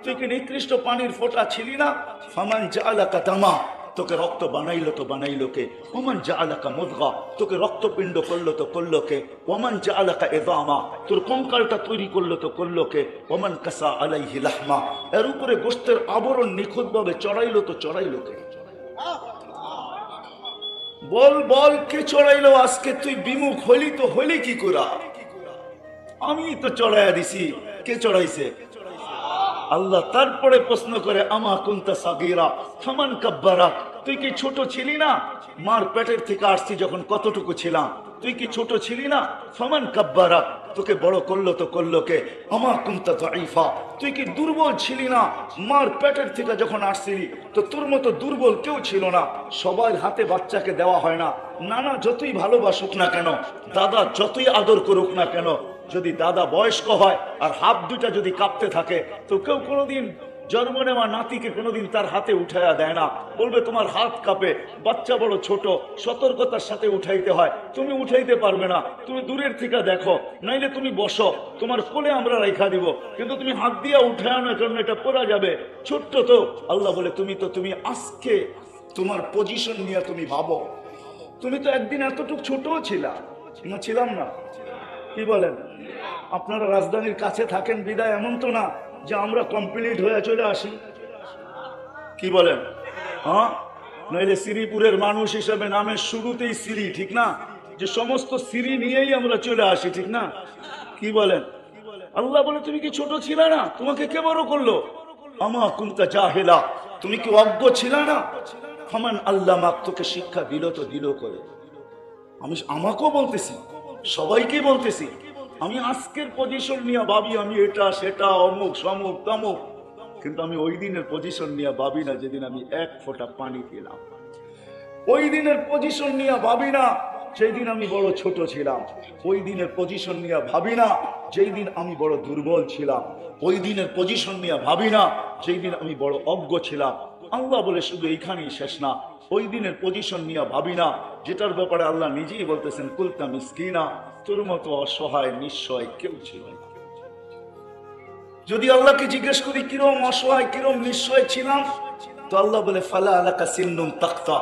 তুই কি নিকৃষ্ট পানির ফোঁটা ছিলি না? ফামান জাআলাকা দামা, তোকে রক্ত বানাইলো তো বানাইলো কে? ওমান জাআলাকা মুদগা, তোকে রক্তপিণ্ড করলো তো করলো কে? ওমান জাআলাকা ইযামা, তোর কঙ্কালটা তৈরি করলো তো করলো কে? ওমান কাসা আলাইহি লাহমা, এর উপরে গোশতের আবরণ নিখুঁতভাবে চড়াইলো তো চড়াইলো কে? বল বল, কে চড়াইলো? আজকে তুই বিমুখ হলি তো হলি কি করা? আমি তো চড়াইয়া দিছি, কে চড়াইছে? আল্লাহ। তারপরে প্রশ্ন করে আমা কুনতা সাগীরা ফামান কাব্বারা, তুই কি ছোট ছিলি না? মার পেটের থেকে আসছি যখন কতটুকু ছিলাম, তুই কি ছোট ছিলি না? ফামান কাব্বারা, তোকে বড় করলো তো করলো কে? আমা কুনতা দাঈফা, তুই কি দুর্বল ছিলি না? মার পেটের থেকে যখন আসছিলি তো তোর মতো দুর্বল কেউ ছিল না। সবার হাতে বাচ্চাকে দেওয়া হয় না। নানা যতই ভালোবাসুক না কেন, দাদা যতই আদর করুক না কেন, যদি দাদা বয়স্ক হয় আর হাত দুটা যদি কাঁপতে থাকে, তো কেউ কোনোদিন জন্ম নেওয়া নাতিকে কোনোদিন তার হাতে উঠাইয়া দেয় না। বলবে তোমার হাত কাঁপে, বাচ্চা বড় ছোট, সতর্কতার সাথে উঠাইতে হয়। তুমি উঠাইতে পারবে না, তুমি দূরের থেকে দেখো, নাইলে তুমি বসো, তোমার কোলে আমরা রেখা দিব, কিন্তু তুমি হাত দিয়া উঠায় না, কারণ এটা পড়া যাবে, ছোট্ট তো। আল্লাহ বলে তুমি আজকে তোমার পজিশন নিয়ে তুমি ভাবো, তুমি তো একদিন এতটুকু ছোট ছিলা না? ছিলাম না? কি বলেন? আপনারা রাজধানীর কাছে থাকেন বিদায় এমন তো না যে আমরা কমপ্লিট হয়ে চলে আসি। কি বলেন? হ্যাঁ, নইলে শ্রীপুরের মানুষ হিসেবে নামের শুরুতেই শ্রী, ঠিক না? যে সমস্ত শ্রী নিয়েই আমরা চলে আসি, ঠিক না? কি বলেন? আল্লাহ বলে তুমি কি ছোট ছিল না? তোমাকে কে বড় করলো? আমা কুনতা জাহিলা, তুমি কি অজ্ঞ ছিল না? ফামান আল্লামাক, তোকে শিক্ষা দিল তো দিল করে। আমি আমাকেও বলতেছি, সবাইকে বলতেছি, আমি আজকের পজিশন নিয়ে ভাবি আমি এটা সেটা অমুক সমুক তমুক, কিন্তু আমি ওই দিনের পজিশন নিয়ে ভাবি না যেদিন আমি এক ফোঁটা পানি পেলাম। ওই দিনের পজিশন নিয়ে ভাবি না সেই দিন আমি বড় ছোট ছিলাম। ওই দিনের পজিশন নিয়ে ভাবি না যেই দিন আমি বড় দুর্বল ছিলাম। ওই দিনের পজিশন নিয়ে ভাবি না যেই দিন আমি বড় অজ্ঞ ছিলাম। আল্লাহ বলে শুধু এইখানেই শেষ না, ওই দিনের পজিশন নিয়ে ভাবি না যেটার ব্যাপারে আল্লাহ নিজেই বলতেছেন কুলতা মিসকিনা, তোর মতো অসহায় নিশ্চয় কেউ ছিল না। যদি আল্লাহকে জিজ্ঞেস করি কিরম অসহায় কিরম নিশ্চয় ছিলাম, তো আল্লাহ বলে ফালা আলাকা সিন্নুম তাক্তা,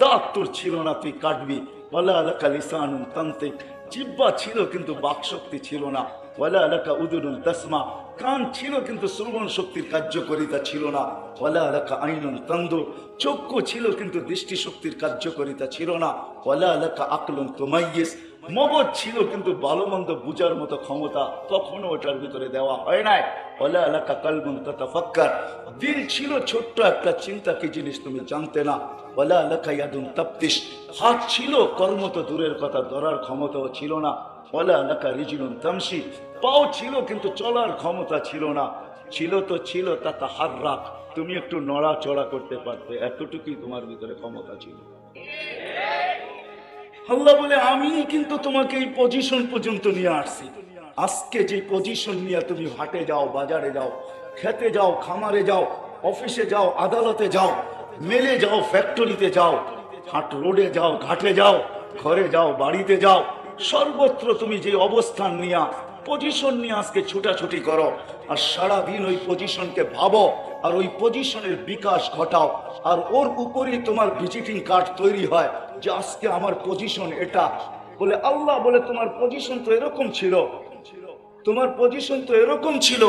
দাঁত তোর ছিল না তুই কাটবি। ওয়ালা আলাকা লিসানুন তান্তিক, জিহ্বা ছিল কিন্তু বাকশক্তি ছিল না। ওয়ালা আলাকা উদুনুন তাসমা, কান ছিল কিন্তু শ্রবণ শক্তির কার্যকারিতা ছিল না। ওয়ালা আলাকা আইনুন তানদুর, চক্ষু ছিল কিন্তু দৃষ্টি শক্তির কার্যকারিতা ছিল না। ওয়ালা আলাকা আকলুন তুমাইয়িজ, মগজ ছিল কিন্তু ভালো মন্দ বুঝার মতো ক্ষমতা তখনও ওটার ভিতরে দেওয়া হয় নাই। ওয়ালা আলাকা কালবুন তাতাফাক্কার, দিল ছিল ছোট্ট একটা চিন্তা কি জিনিস তুমি জানতে না। ওয়ালা আলাকা ইয়াদুন তাফতিশ, হাত ছিল কর্ম তো দূরের কথা ধরার ক্ষমতাও ছিল না। ওয়ালা আলাকা রিজলুন তামশি, পাও ছিল কিন্তু চলার ক্ষমতা ছিল না। ছিল তো ছিল তাতাহাররাক, তুমি একটু নড়াচড়া করতে পারতে, এতটুকুই তোমার ভিতরে ক্ষমতা ছিল। আল্লাহ বলে আমি কিন্তু তোমাকে এই পজিশন পর্যন্ত নিয়ে আসছি। আজকে যে পজিশন নিয়ে তুমি হাটে যাও, বাজারে যাও, খেতে যাও, খামারে যাও, অফিসে যাও, আদালতে যাও, মেলে যাও, ফ্যাক্টরিতে যাও, হাট রোডে যাও, ঘাটে যাও, ঘরে যাও, বাড়িতে যাও, সর্বত্র তুমি যে অবস্থান নিয়ে পজিশন নিয়ে আজকে ছুটাছুটি করো, আর সারাদিন ওই পজিশনকে ভাবো, আর ওই পজিশনের বিকাশ ঘটাও, আর ওর উপরেই তোমার ভিজিটিং কার্ড তৈরি হয় যে আজকে আমার পজিশন এটা। বলে আল্লাহ বলে তোমার পজিশন তো এরকম ছিল, তোমার পজিশন তো এরকম ছিল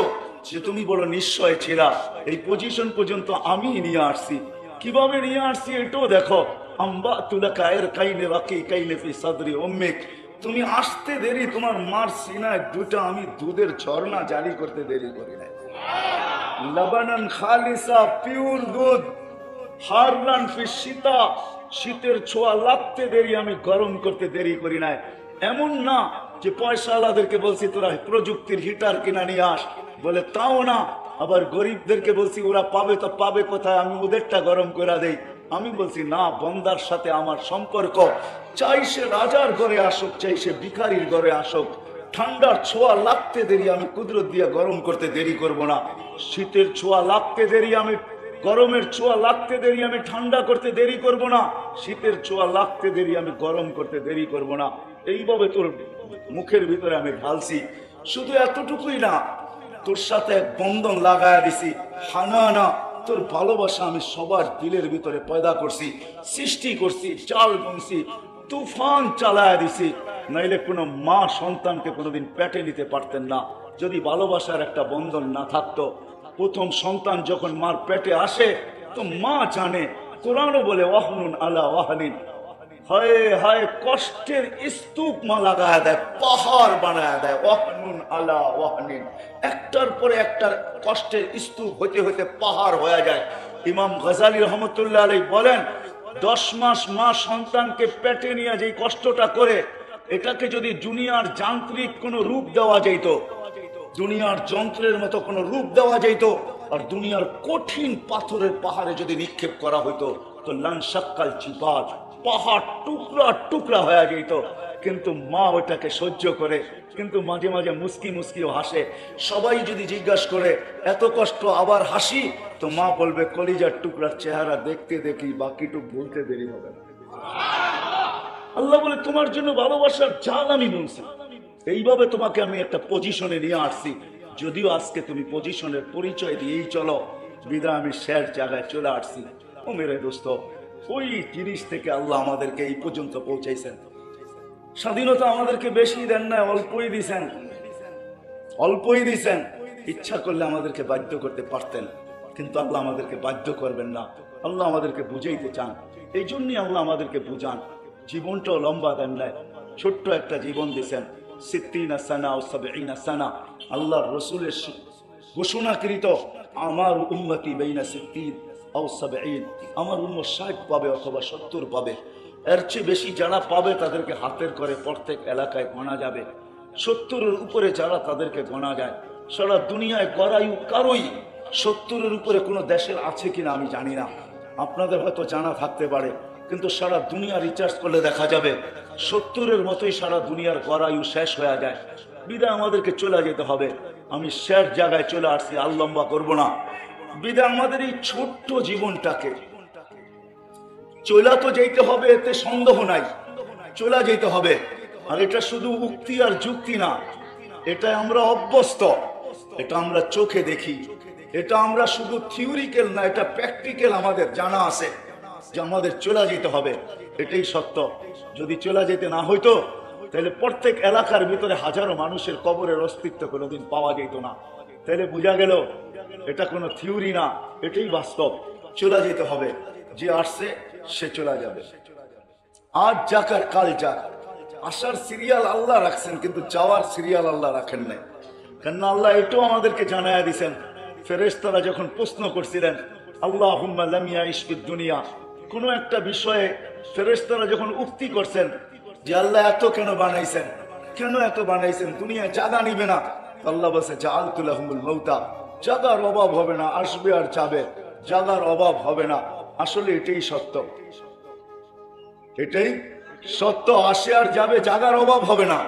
যে তুমি বড় নিশ্চয় ছিলা। এই পজিশন পর্যন্ত আমি নিয়ে আসছি। কিভাবে নিয়ে আসছি এটাও দেখো। আম্বা তুলা কায়ের কাইনে রাখি কাইনে ফি সাদরি উম্মিক, তুমি আসতে দেরি, তোমার মার সিনায় দুটা আমি দুধের ঝর্ণা জারি করতে দেরি করি নাই। লবনান খালিসা, পিওর দুধ, হারলান ফি শীতা, শীতের ছোঁয়া লাগতে দেরি আমি গরম করতে দেরি করি নাই। এমন না যে পয়সাওয়ালাদেরকে বলছি তোরা প্রযুক্তির হিটার কিনা নিয়ে আস, বলে তাও না। আবার গরিবদেরকে বলছি ওরা পাবে তো পাবে কোথায়, আমি ওদেরটা গরম করে দেই। আমি বলছি না, বন্দার সাথে আমার সম্পর্ক, চাই সে রাজার ঘরে আসুক, চাই সে ভিখারির ঘরে আসুক, ঠান্ডার ছোঁয়া লাগতে দেরি আমি কুদরত দিয়ে গরম করতে দেরি করব না। শীতের ছোঁয়া লাগতে দেরি আমি, গরমের ছোঁয়া লাগতে দেরি আমি ঠান্ডা করতে দেরি করব না। শীতের ছোঁয়া লাগতে দেরি আমি গরম করতে দেরি করব না। এইভাবে তোর মুখের ভিতরে আমি ঢালছি। শুধু এতটুকুই না, তোর সাথে এক বন্ধন লাগায়া দিছি, হানানা তোর ভালোবাসা আমি সবার দিলের ভিতরে পয়দা করছি, সৃষ্টি করছি, চাল বুনছি, তুফান চালায় দিছি। নাইলে কোনো মা সন্তানকে কোনোদিন পেটে নিতে পারতেন না যদি ভালোবাসার একটা বন্ধন না থাকতো। প্রথম সন্তান যখন মার পেটে আসে তো মা জানে, কোরআনও বলে ওয়াহনুন আলা ওয়াহনিন, হায় হায় কষ্টের স্তূপ মা লাগায় দেয়, পাহাড় বানায় দেয়। ওয়াহনুন আলা ওয়াহনিন, একটার পরে একটার কষ্টের স্তূপ হইতে হইতে পাহাড় হয়ে যায়। ইমাম গজালি রহমতুল্লাহ আলাইহি বলেন 10 মাস মা সন্তানকে পেটে নিয়ে যে কষ্টটা করে, এটাকে যদি দুনিয়ার যান্ত্রিক কোনো রূপ দেওয়া যেত, দুনিয়ার যন্ত্রের মতো কোনো রূপ দেওয়া যেত, আর দুনিয়ার কঠিন পাথরের পাহাড়ে যদি নিক্ষেপ করা হইতো তো লানসাক্কাল জিবাল, পাহাড় টুকরা টুকরা হয়ে যেত। কিন্তু মা ওটাকে সহ্য করে, কিন্তু মাঝে মাঝে মুস্কি মুস্কিও হাসে। সবাই যদি জিজ্ঞাসা করে এত কষ্ট আবার হাসি, তো মা বলবে কলিজার টুকরার চেহারা দেখতে দেখি বাকিটুক বলতে দেরি হবে না। আল্লাহ বলে তোমার জন্য ভালোবাসার জাল আমি বলছি, এইভাবে তোমাকে আমি একটা পজিশনে নিয়ে আসছি। যদিও আজকে তুমি পজিশনের পরিচয় দিয়েই চলো, বিদায় আমি শের জায়গায় চলে আসছি। ও মেরে দোস্ত, ওই জিনিস থেকে আল্লাহ আমাদেরকে এই পর্যন্ত পৌঁছাইছেন। স্বাধীনতা আমাদেরকে বেশি দেন না, অল্পই দিছেন, অল্পই দিছেন। ইচ্ছা করলে আমাদেরকে বাধ্য করতে পারতেন, কিন্তু আল্লাহ আমাদেরকে বাধ্য করবেন না। আল্লাহ আমাদেরকে বুঝাইতে চান, এই জন্যই আল্লাহ আমাদেরকে বুঝান। জীবনটাও লম্বা দেন নাই, ছোট্ট একটা জীবন দিছেন। 60 সানা ও 70 সানা, আল্লাহ রসুলের ঘোষণাকৃত আমার উম্মতি বাইনা 60 ও 70, আমার উম্মত 60 পাবে অথবা 70 পাবে। এর চেয়ে বেশি যারা পাবে তাদেরকে হাতের করে প্রত্যেক এলাকায় গোনা যাবে। 70-এর উপরে যারা তাদেরকে গোনা যায়। সারা দুনিয়ায় গড়ায়ু কারোই 70-এর উপরে কোনো দেশের আছে কিনা আমি জানি না, আপনাদের হয়তো জানা থাকতে পারে, কিন্তু সারা দুনিয়া রিচার্জ করলে দেখা যাবে 70-এর মতোই সারা দুনিয়ার গড়ায়ু শেষ হয়ে যায়। বিদায় আমাদেরকে চলে যেতে হবে। আমি শেষ জায়গায় চলে আসছি, আর লম্বা করবো না। বিদায় আমাদের এই ছোট্ট জীবনটাকে চলা তো যেতে হবে, এতে সন্দেহ নাই, চলা যেতে হবে। আর এটা শুধু উক্তি আর যুক্তি না, এটা আমরা অভ্যস্ত, এটা আমরা চোখে দেখি, এটা আমরা শুধু থিওরিক্যাল না, এটা প্র্যাকটিক্যাল আমাদের জানা আছে যে আমাদের চলে যেতে হবে। এটাই সত্য। যদি চলে যেতে না হইতো তাহলে প্রত্যেক এলাকার ভিতরে হাজারো মানুষের কবরের অস্তিত্ব কোনোদিন পাওয়া যেত না। তাহলে বোঝা গেল এটা কোনো থিওরি না, এটাই বাস্তব। চলে যেতে হবে, যে আসছে সে চলে যাবে। আজ যাক আর কাল যাক, আসার সিরিয়াল আল্লাহ রাখছেন, কিন্তু যাওয়ার সিরিয়াল আল্লাহ রাখেন নাই। কেননা আল্লাহ এটাও আমাদেরকে জানায়া দিয়েছেন। ফেরেশতারা যখন প্রশ্ন করছিলেন আল্লাহুম্মা লাম ইয়াইশ ফিদ দুনিয়া, কোনো একটা বিষয়ে ফেরেশতারা যখন উক্তি করছেন যে আল্লাহ এত কেন বানাইছেন, কেন এত বানাইছেন, দুনিয়ায় জায়গা নিবে না, আল্লাহ বলছে জাআলতু লাহুমুল মাউতা, জায়গার অভাব হবে না, আসবে আর যাবে, জায়গার অভাব হবে না। আসলে এটাই সত্য, এটাই সত্য, আসে আর যাবে, জায়গার অভাব হবে না।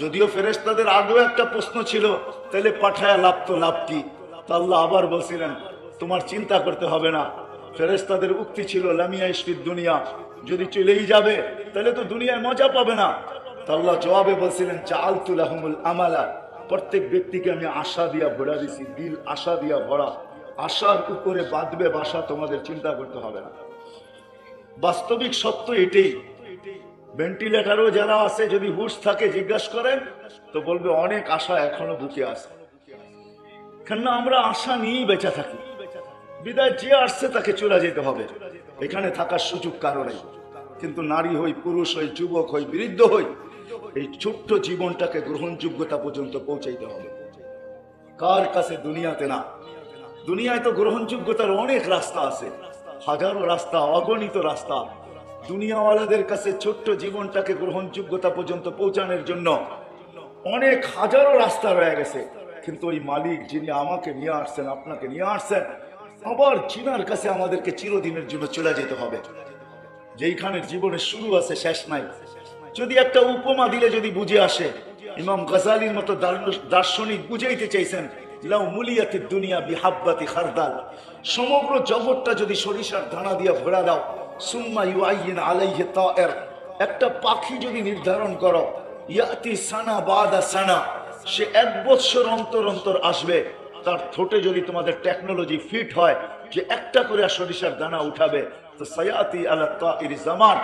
যদিও ফেরেশতাদের আগেও একটা প্রশ্ন ছিল, তাহলে পাঠায়া লাভ তো লাভ কি? তা আল্লাহ আবার বলছিলেন তোমার চিন্তা করতে হবে না। ফেরেশতাদের উক্তি ছিল লাম ইয়াইশ ফিদ দুনিয়া, যদি চলেই যাবে তাহলে তো দুনিয়ায় মজা পাবে না। তা আল্লাহ জবাবে বলছিলেন জাআলতু লাহুমুল আমালা, প্রত্যেক ব্যক্তিকে আমি আশা দিয়া ভরা দিছি, দিল আশা দিয়া ভরা, আশার উপরে বাঁধবে বাসা, তোমাদের চিন্তা করতে হবে না। বাস্তবিক সত্য এটাই। ভেন্টিলেটারও যারা আছে যদি হুঁশ থাকে জিজ্ঞাসা করেন তো বলবে অনেক আশা এখনো বুকে আছে। কেননা আমরা আশা নিয়েই বেঁচে থাকি। বিদায় যে আসছে তাকে চলে যেতে হবে, এখানে থাকার সুযোগ কারো নেই। কিন্তু নারী হই, পুরুষ হই, যুবক হই, বৃদ্ধ হই, এই ছোট্ট জীবনটাকে গ্রহণযোগ্যতা পর্যন্ত পৌঁছাইতে হবে। কার কাছে? দুনিয়াতে না। দুনিয়ায় তো গ্রহণযোগ্যতার অনেক রাস্তা আছে, হাজারো রাস্তা, অগণিত রাস্তা। দুনিয়াওয়ালাদের কাছে ছোট্ট জীবনটাকে গ্রহণযোগ্যতা পর্যন্ত পৌঁছানোর জন্য অনেক হাজারো রাস্তা রয়ে গেছে। কিন্তু ওই মালিক যিনি আমাকে নিয়ে আসছেন, আপনাকে নিয়ে আসছেন, আবার জিনার কাছে আমাদেরকে চিরদিনের জন্য চলে যেতে হবে, যেইখানে জীবনের শুরু আছে শেষ নাই। যদি একটা উপমা দিলে যদি বুঝে আসে, ইমাম গজালির মতো দার্শনিক বুঝাইতে চাইছেন লাউ মুলিয়াতিদ দুনিয়া বিহাব্বাতি খারদাল, সমগ্র জগৎটা যদি সরিষার দানা দিয়ে ভরা দাও, সুম্মা ইউআইয়িন আলাইহি তায়ের, একটা পাখি যদি নির্ধারণ করো, ইয়াতি সানা বাদা সানা, সে 1 বছর অন্তর অন্তর আসবে। তার ঠোঁটে যদি তোমাদের টেকনোলজি ফিট হয়, যে একটা করে সরিষার দানা উঠাবে, তো সায়াতি আলা তাইরি জামান,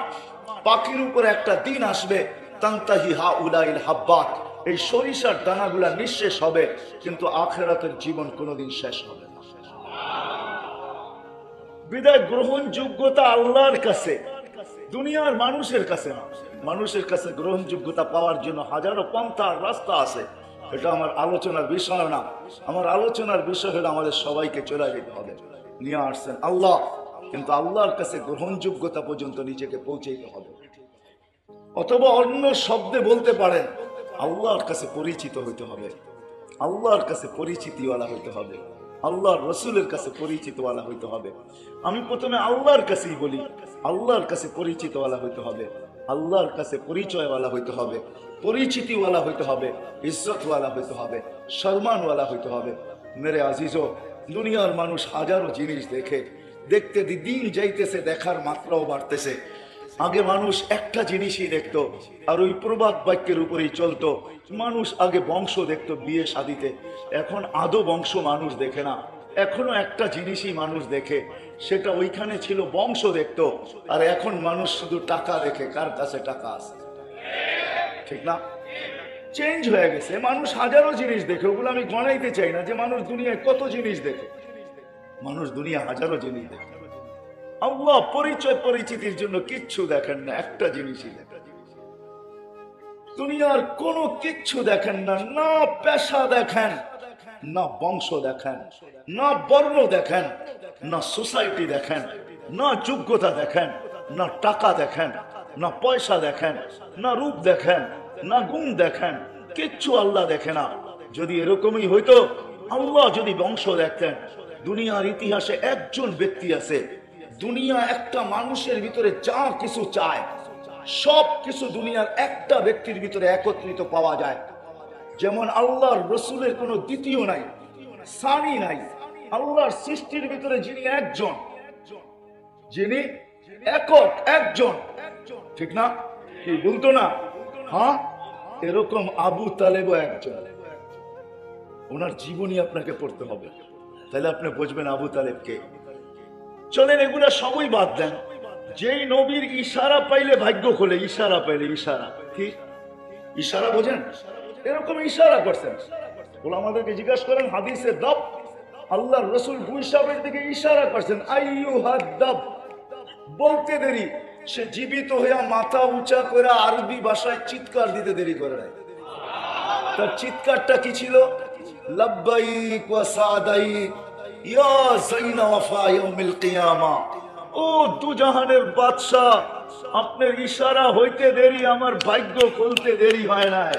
পাখির উপরে একটা দিন আসবে, তান্তাহি হাউলাইল হাব্বাত, এই সরিষার দানাগুলা নিঃশেষ হবে, কিন্তু আখিরাতের জীবন কোনোদিন শেষ হবে না। বিদায় গ্রহণযোগ্যতা আল্লাহর কাছে, দুনিয়ার মানুষের কাছে না। মানুষের কাছে গ্রহণযোগ্যতা পাওয়ার জন্য হাজারো পন্থা আর রাস্তা আছে, এটা আমার আলোচনার বিষয় না। আমার আলোচনার বিষয় হলো আমাদের সবাইকে চলে যেতে হবে। নিয়ে আসছেন আল্লাহ, কিন্তু আল্লাহর কাছে গ্রহণযোগ্যতা পর্যন্ত নিজেকে পৌঁছাইতে হবে। অথবা অন্য শব্দে বলতে পারেন, আল্লাহর কাছে পরিচিত হইতে হবে, আল্লাহর কাছে পরিচিতিওয়ালা হইতে হবে, আল্লাহর রসুলের কাছে পরিচিতওয়ালা হইতে হবে। আমি প্রথমে আল্লাহর কাছেই বলি, আল্লাহর কাছে পরিচিতওয়ালা হইতে হবে, আল্লাহর কাছে পরিচয়ওয়ালা হইতে হবে, পরিচিতিওয়ালা হইতে হবে, ইজ্জতওয়ালা হইতে হবে, সম্মানওয়ালা হইতে হবে। মেরে আজিজো, দুনিয়ার মানুষ হাজারো জিনিস দেখে, দেখতে দিন যাইতেছে, দেখার মাত্রাও বাড়তেছে। আগে মানুষ একটা জিনিসই দেখতো, আর ওই প্রবাদ বাক্যের উপরেই চলতো। মানুষ আগে বংশ দেখতো বিয়ে শাদিতে, এখন আদৌ বংশ মানুষ দেখে না। এখনো একটা জিনিসই মানুষ দেখে, সেটা ওইখানে ছিল বংশ দেখতো। আর এখন মানুষ শুধু টাকা দেখে, কার কাছে টাকা আছে, ঠিক না? চেঞ্জ হয়ে গেছে। মানুষ হাজারো জিনিস দেখে, ওগুলো আমি গণাইতে চাই না যে মানুষ দুনিয়ায় কত জিনিস দেখে। মানুষ দুনিয়া হাজারো জিনিস দেখে। আল্লাহ পরিচয় পরিচিতির জন্য কিচ্ছু দেখেন না, একটা জিনিসই দেখেন। দুনিয়ার কোনো কিচ্ছু দেখেন না, না পেশা দেখেন, না বংশ দেখেন, না বর্ণ দেখেন, না সোসাইটি দেখেন, না যোগ্যতা দেখেন, না টাকা দেখেন, না পয়সা দেখেন, না রূপ দেখেন, না গুণ দেখেন, কিচ্ছু আল্লাহ দেখে না। যদি এরকমই হইতো, আল্লাহ যদি বংশ দেখতেন। দুনিয়ার ইতিহাসে একজন ব্যক্তি আছে, দুনিয়া একটা মানুষের ভিতরে যা কিছু চায় সব কিছু দুনিয়ার একটা ব্যক্তির ভিতরে একত্রিত পাওয়া যায়। যেমন আল্লাহর রসুলের কোনো দ্বিতীয় নাই, সানি নাই। আল্লাহর সৃষ্টির ভিতরে যিনি একজন, যিনি একক একজন, ঠিক না? কি বলতো না? হ্যাঁ, এরকম আবু তালেবও একজন। ওনার জীবনী আপনাকে পড়তে হবে, তাহলে আপনি বুঝবেন আবু তালেবকে। চলেন এগুলা সবই বাদ দেন। যেই নবীর ইশারা পাইলে ভাগ্য খোলে, ইশারা পাইলে, ইশারা কি ইশারা বোঝেন? এরকম ইশারা করছেন। বলে আমাদেরকে জিজ্ঞাসা করেন হাদিসে দাব, আল্লাহর রসুল গুইসাবের দিকে ইশারা করছেন, আইয়ুহাদ দাব। বলতে দেরি, সে জীবিত হইয়া মাথা উঁচা করে আরবি ভাষায় চিৎকার দিতে দেরি করে নাই। তার চিৎকারটা কি ছিল? লাব্বাইক ওয়া সাদাইক ইয়া যাইনা ওয়াফা ইয়াউমিল কিয়ামা। ও দুজাহানের বাদশা, আপনার ইশারা হইতে দেরি, আমার ভাগ্য খুলতে দেরি হয় নাই।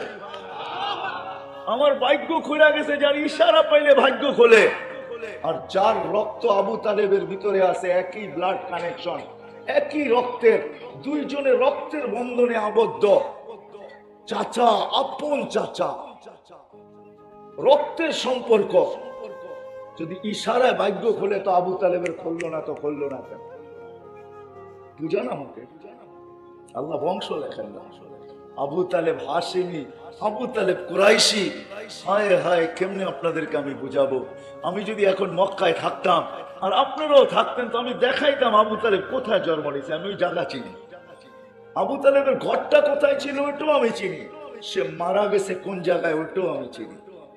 আমার ভাগ্য খুলে গেছে, যার ইশারা পাইলে ভাগ্য খোলে। আর যার রক্ত আবু তালেবের ভিতরে আছে, একই ব্লাড কানেকশন, একই রক্তের, দুইজনের রক্তের বন্ধনে আবদ্ধ, চাচা, আপন চাচা, রক্তের সম্পর্ক। যদি ইশারায় ভাগ্য খোলে তো আবু তালেবের খুললো না, তো খুললো না কেন? বুঝান আমাকে। আল্লাহ বংশ লেখেন না। আবু তালেব হাশিমি, আবু তালেব কুরাইশি। হায় হায়, কেমনে আপনাদেরকে আমি বুঝাবো? আমি যদি এখন মক্কায় থাকতাম আর আপনারাও থাকতেন, তো আমি দেখাইতাম আবু তালেব কোথায় জন্ম নিয়েছে। আমি ওই জায়গা চিনি, আবু তালেবের ঘরটা কোথায় ছিল ওটাও আমি চিনি, সে মারা গেছে কোন জায়গায় ওটাও আমি চিনি।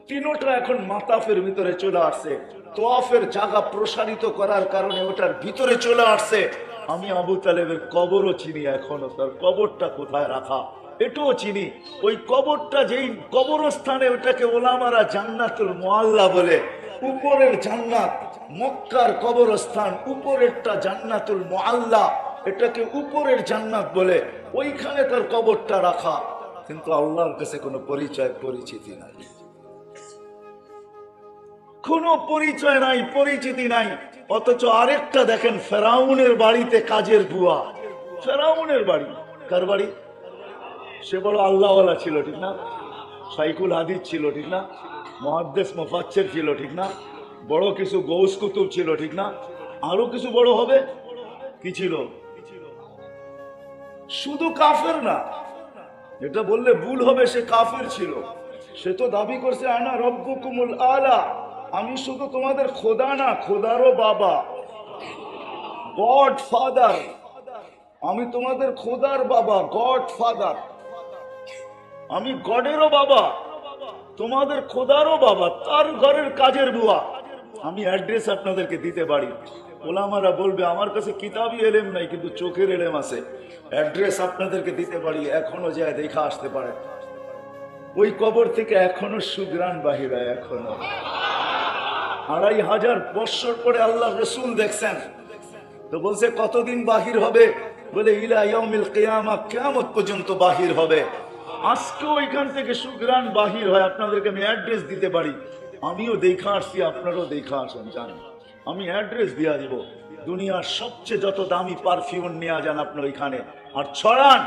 তিনোটা এখন মাতাফের ভিতরে চলে আসছে, তোয়াফের জায়গা প্রসারিত করার কারণে ওটার ভিতরে চলে আসছে। আমি আবু তালেবের কবরও চিনি, এখনো তার কবরটা কোথায় রাখা এটাও চিনি। ওই কবরটা যেই কবরস্থানে, ওটাকে ওলামারা জান্নাতুল মুআল্লা বলে। উপরের জান্নাত মক্কার কবরস্থান, উপরেরটা জান্নাতুল মুআল্লা, এটাকে উপরের জান্নাত বলে। ওইখানে তার কবরটা রাখা, কিন্তু আল্লাহর কাছে কোনো পরিচয় পরিচিতি নাই, কোনো পরিচয় নাই, পরিচিতি নাই। অথচ আরেকটা দেখেন, ফেরাউনের বাড়িতে কাজের বুয়া। ফেরাউনের বাড়ি, কার বাড়ি? সে বড় আল্লাহওয়ালা ছিল, ঠিক না? শাইখুল হাদিস ছিল, ঠিক না? মুহাদ্দিস মুফাসসির ছিল, ঠিক না? বড় কিছু গৌস কুতুব ছিল, ঠিক না? আরো কিছু বড় হবে। কি ছিল? শুধু কাফের না, এটা বললে ভুল হবে, সে কাফের ছিল। সে তো দাবি করছে আনা রব্বুকুমুল আলা, আমি শুধু তোমাদের খোদা না, খোদারও বাবা। গড ফাদার, আমি তোমাদের খোদার বাবা, গড ফাদার। আমি গডেরও বাবা, তোমাদের খোদারও বাবা, তার ঘরের কাজের বুয়া। আমি অ্যাড্রেস আপনাদেরকে দিতে পারি। ওলামারা বলবে আমার কাছে কিতাবই এলেম নাই, কিন্তু চোখের এলেম আছে। অ্যাড্রেস আপনাদেরকে দিতে পারি, এখনো যায় দেখা আসতে পারে। ওই কবর থেকে এখনো সুগ্রাণ বাহির হয়, এখনো 2500 বৎসর পরে আল্লাহ রসুল দেখছেন। তো বলছে কতদিন বাহির হবে? বলে ইলা ইয়াউমিল কিয়ামা, কিয়ামত পর্যন্ত বাহির হবে। আজকে ওইখান থেকে সুগ্রাণ বাহির হয়। আপনাদেরকে আমি অ্যাড্রেস দিতে পারি। আমিও দেখা আসছি, আপনারাও দেখা আসেন, জানেন। আমি অ্যাড্রেস দিয়া দিব। দুনিয়ার সবচেয়ে যত দামি পারফিউম নিয়ে যান আপনি ওইখানে, আর ছড়ান।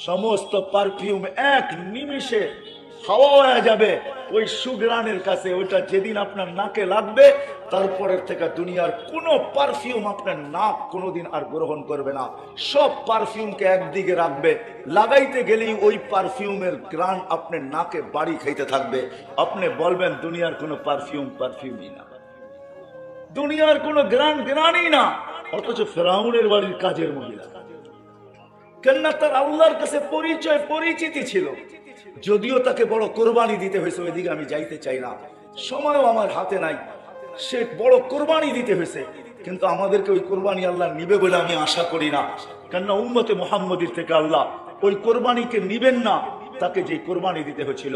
সমস্ত পারফিউম এক নিমিষে হাওয়া হয়ে যাবে ওই সুগ্রাণের কাছে। ওইটা যেদিন আপনার নাকে লাগবে, তারপরের থেকে দুনিয়ার কোনো পারফিউম আপনার নাক কোনোদিন আর গ্রহণ করবে না। সব পারফিউমকে একদিকে রাখবে, লাগাইতে গেলেই ওই পারফিউমের গ্রান আপনার নাকে বাড়ি খাইতে থাকবে। আপনি বলবেন দুনিয়ার কোনো পারফিউমই না, দুনিয়ার কোনো গ্রানই না। অথচ ফেরাউনের বাড়ির কাজের মহিলা, কেননা তার আল্লাহর কাছে পরিচিতি ছিল। যদিও তাকে বড় কোরবানি দিতে হয়েছে, ওইদিকে আমি যাইতে চাই না, সময়ও আমার হাতে নাই। সে বড় কোরবানি দিতে হয়েছে, কিন্তু আমাদেরকে ওই কোরবানি আল্লাহ নিবে বলে আমি আশা করি না। কেননা উম্মতে মুহাম্মদীর থেকে আল্লাহ ওই কোরবানিকে নিবেন না। তাকে যে কোরবানি দিতে হয়েছিল,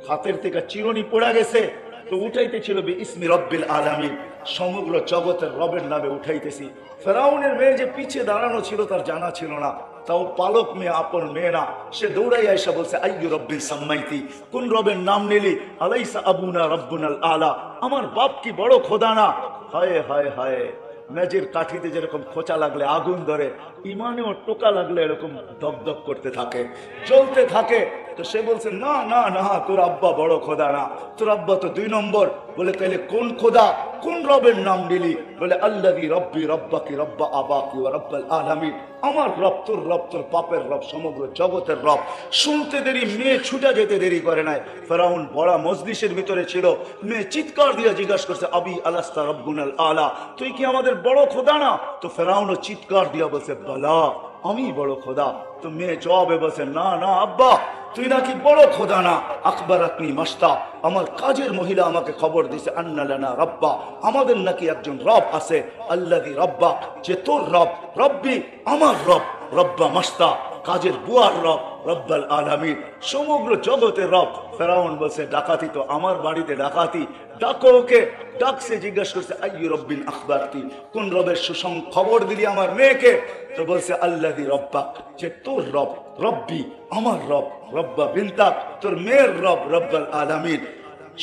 হাতের থেকে চিরুনি পড়া গেছে, তো উঠাইতেছিল ইসমি রব্বিল আলামিন, সমগ্র জগতের রবের নামে উঠাইতেছি। ফেরাউনের মেয়ে যে পিছিয়ে দাঁড়ানো ছিল তার জানা ছিল না, তাও পালক মেয়ে, আপন মেয়ে না। সে দৌড়াই আয়সা বলছে আইয়ু রব্বিল সাম্মাইতি, কোন রবের নাম নিলি? আলাইসা আবুনা রব্বুনাল আলা, আমার বাপ কি বড় খোদা না? হায় হায় হায়, মেজের কাঠিতে যেরকম খোঁচা লাগলে আগুন ধরে, ইমানেও টোকা লাগলে এরকম দগদগ করতে থাকে, জ্বলতে থাকে। তো সে বলছে না না না, তোর আব্বা বড় খোদা না, তোর আব্বা তো 2 নম্বর। বলে তাইলে কোন খোদা, কোন রবের নাম নিলি? বলে আল্লাযী রব্বি রব্বাকি রব্বা আবাকি ওয়া রব্বাল আলামিন, আমার রব তোর রব, তোর বাপের রব, সমগ্র জগতের রব। শুনতে দেরি, মেয়ে ছুটা যেতে দেরি করে নাই। ফেরাউন বড় মজলিসের ভিতরে ছিল, মেয়ে চিৎকার দিয়ে জিজ্ঞাসা করছে আবি আলাস্তা রব্বুনাল আলা, তুই কি আমাদের বড় খোদা না? তো ফেরাউনও চিৎকার দিয়া বলছে বালা, আমি বড় খোদা। তো মেয়ে জবাবে বলছে না না আব্বা, তুই নাকি বড় খোদা না। আকবরাতনি মাস্তা, আমার কাজের মহিলা আমাকে খবর দিছে আন্না লানা রব্বা, আমাদের নাকি একজন রব আছে। আল্লাযী রব্বা, যে তোর রব, রব্বি আমার রব, রব্বা মাস্তা কাজের বুয়ার রব, রব্বাল আলামিন সমগ্র জগতের রব। ফেরাউন বলছে ডাকাতি তো আমার বাড়িতে ডাকাতি, ডাকো ওকে। ডাকছে, জিজ্ঞাসা করছে আইয়ু রব্বিন আখবারতি, কোন রবের খবর দিলি আমার মেয়েকে? তো বলছে আল্লাযী রব্বা, যে তোর রব, রব্বি আমার রব, রব্বা বিনতাক তোর মেয়ের রব, রব্বাল আলামিন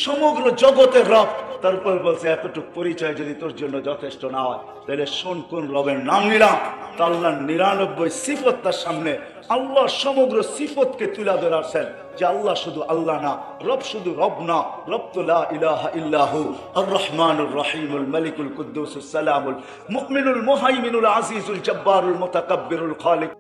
সমগ্র জগতের রব। তারপর বলছে এতটুকু পরিচয় যদি তোর জন্য যথেষ্ট না হয়, তাহলে শোন কোন রবের নাম নিলাম। আল্লাহ 99 সিফত তার সামনে, আল্লাহ সমগ্র সিফতকে তুলে ধরাছেন যে আল্লাহ শুধু আল্লাহ না, রব শুধু রব না, রব তো লা ইলাহা ইল্লাহু আর রহমানুর রহিমুল মালিকুল কুদ্দুসুস সালামুল মুমিনুল মুহাইমিনুল আজিজুল জব্বারুল মুতাকাব্বিরুল খালিক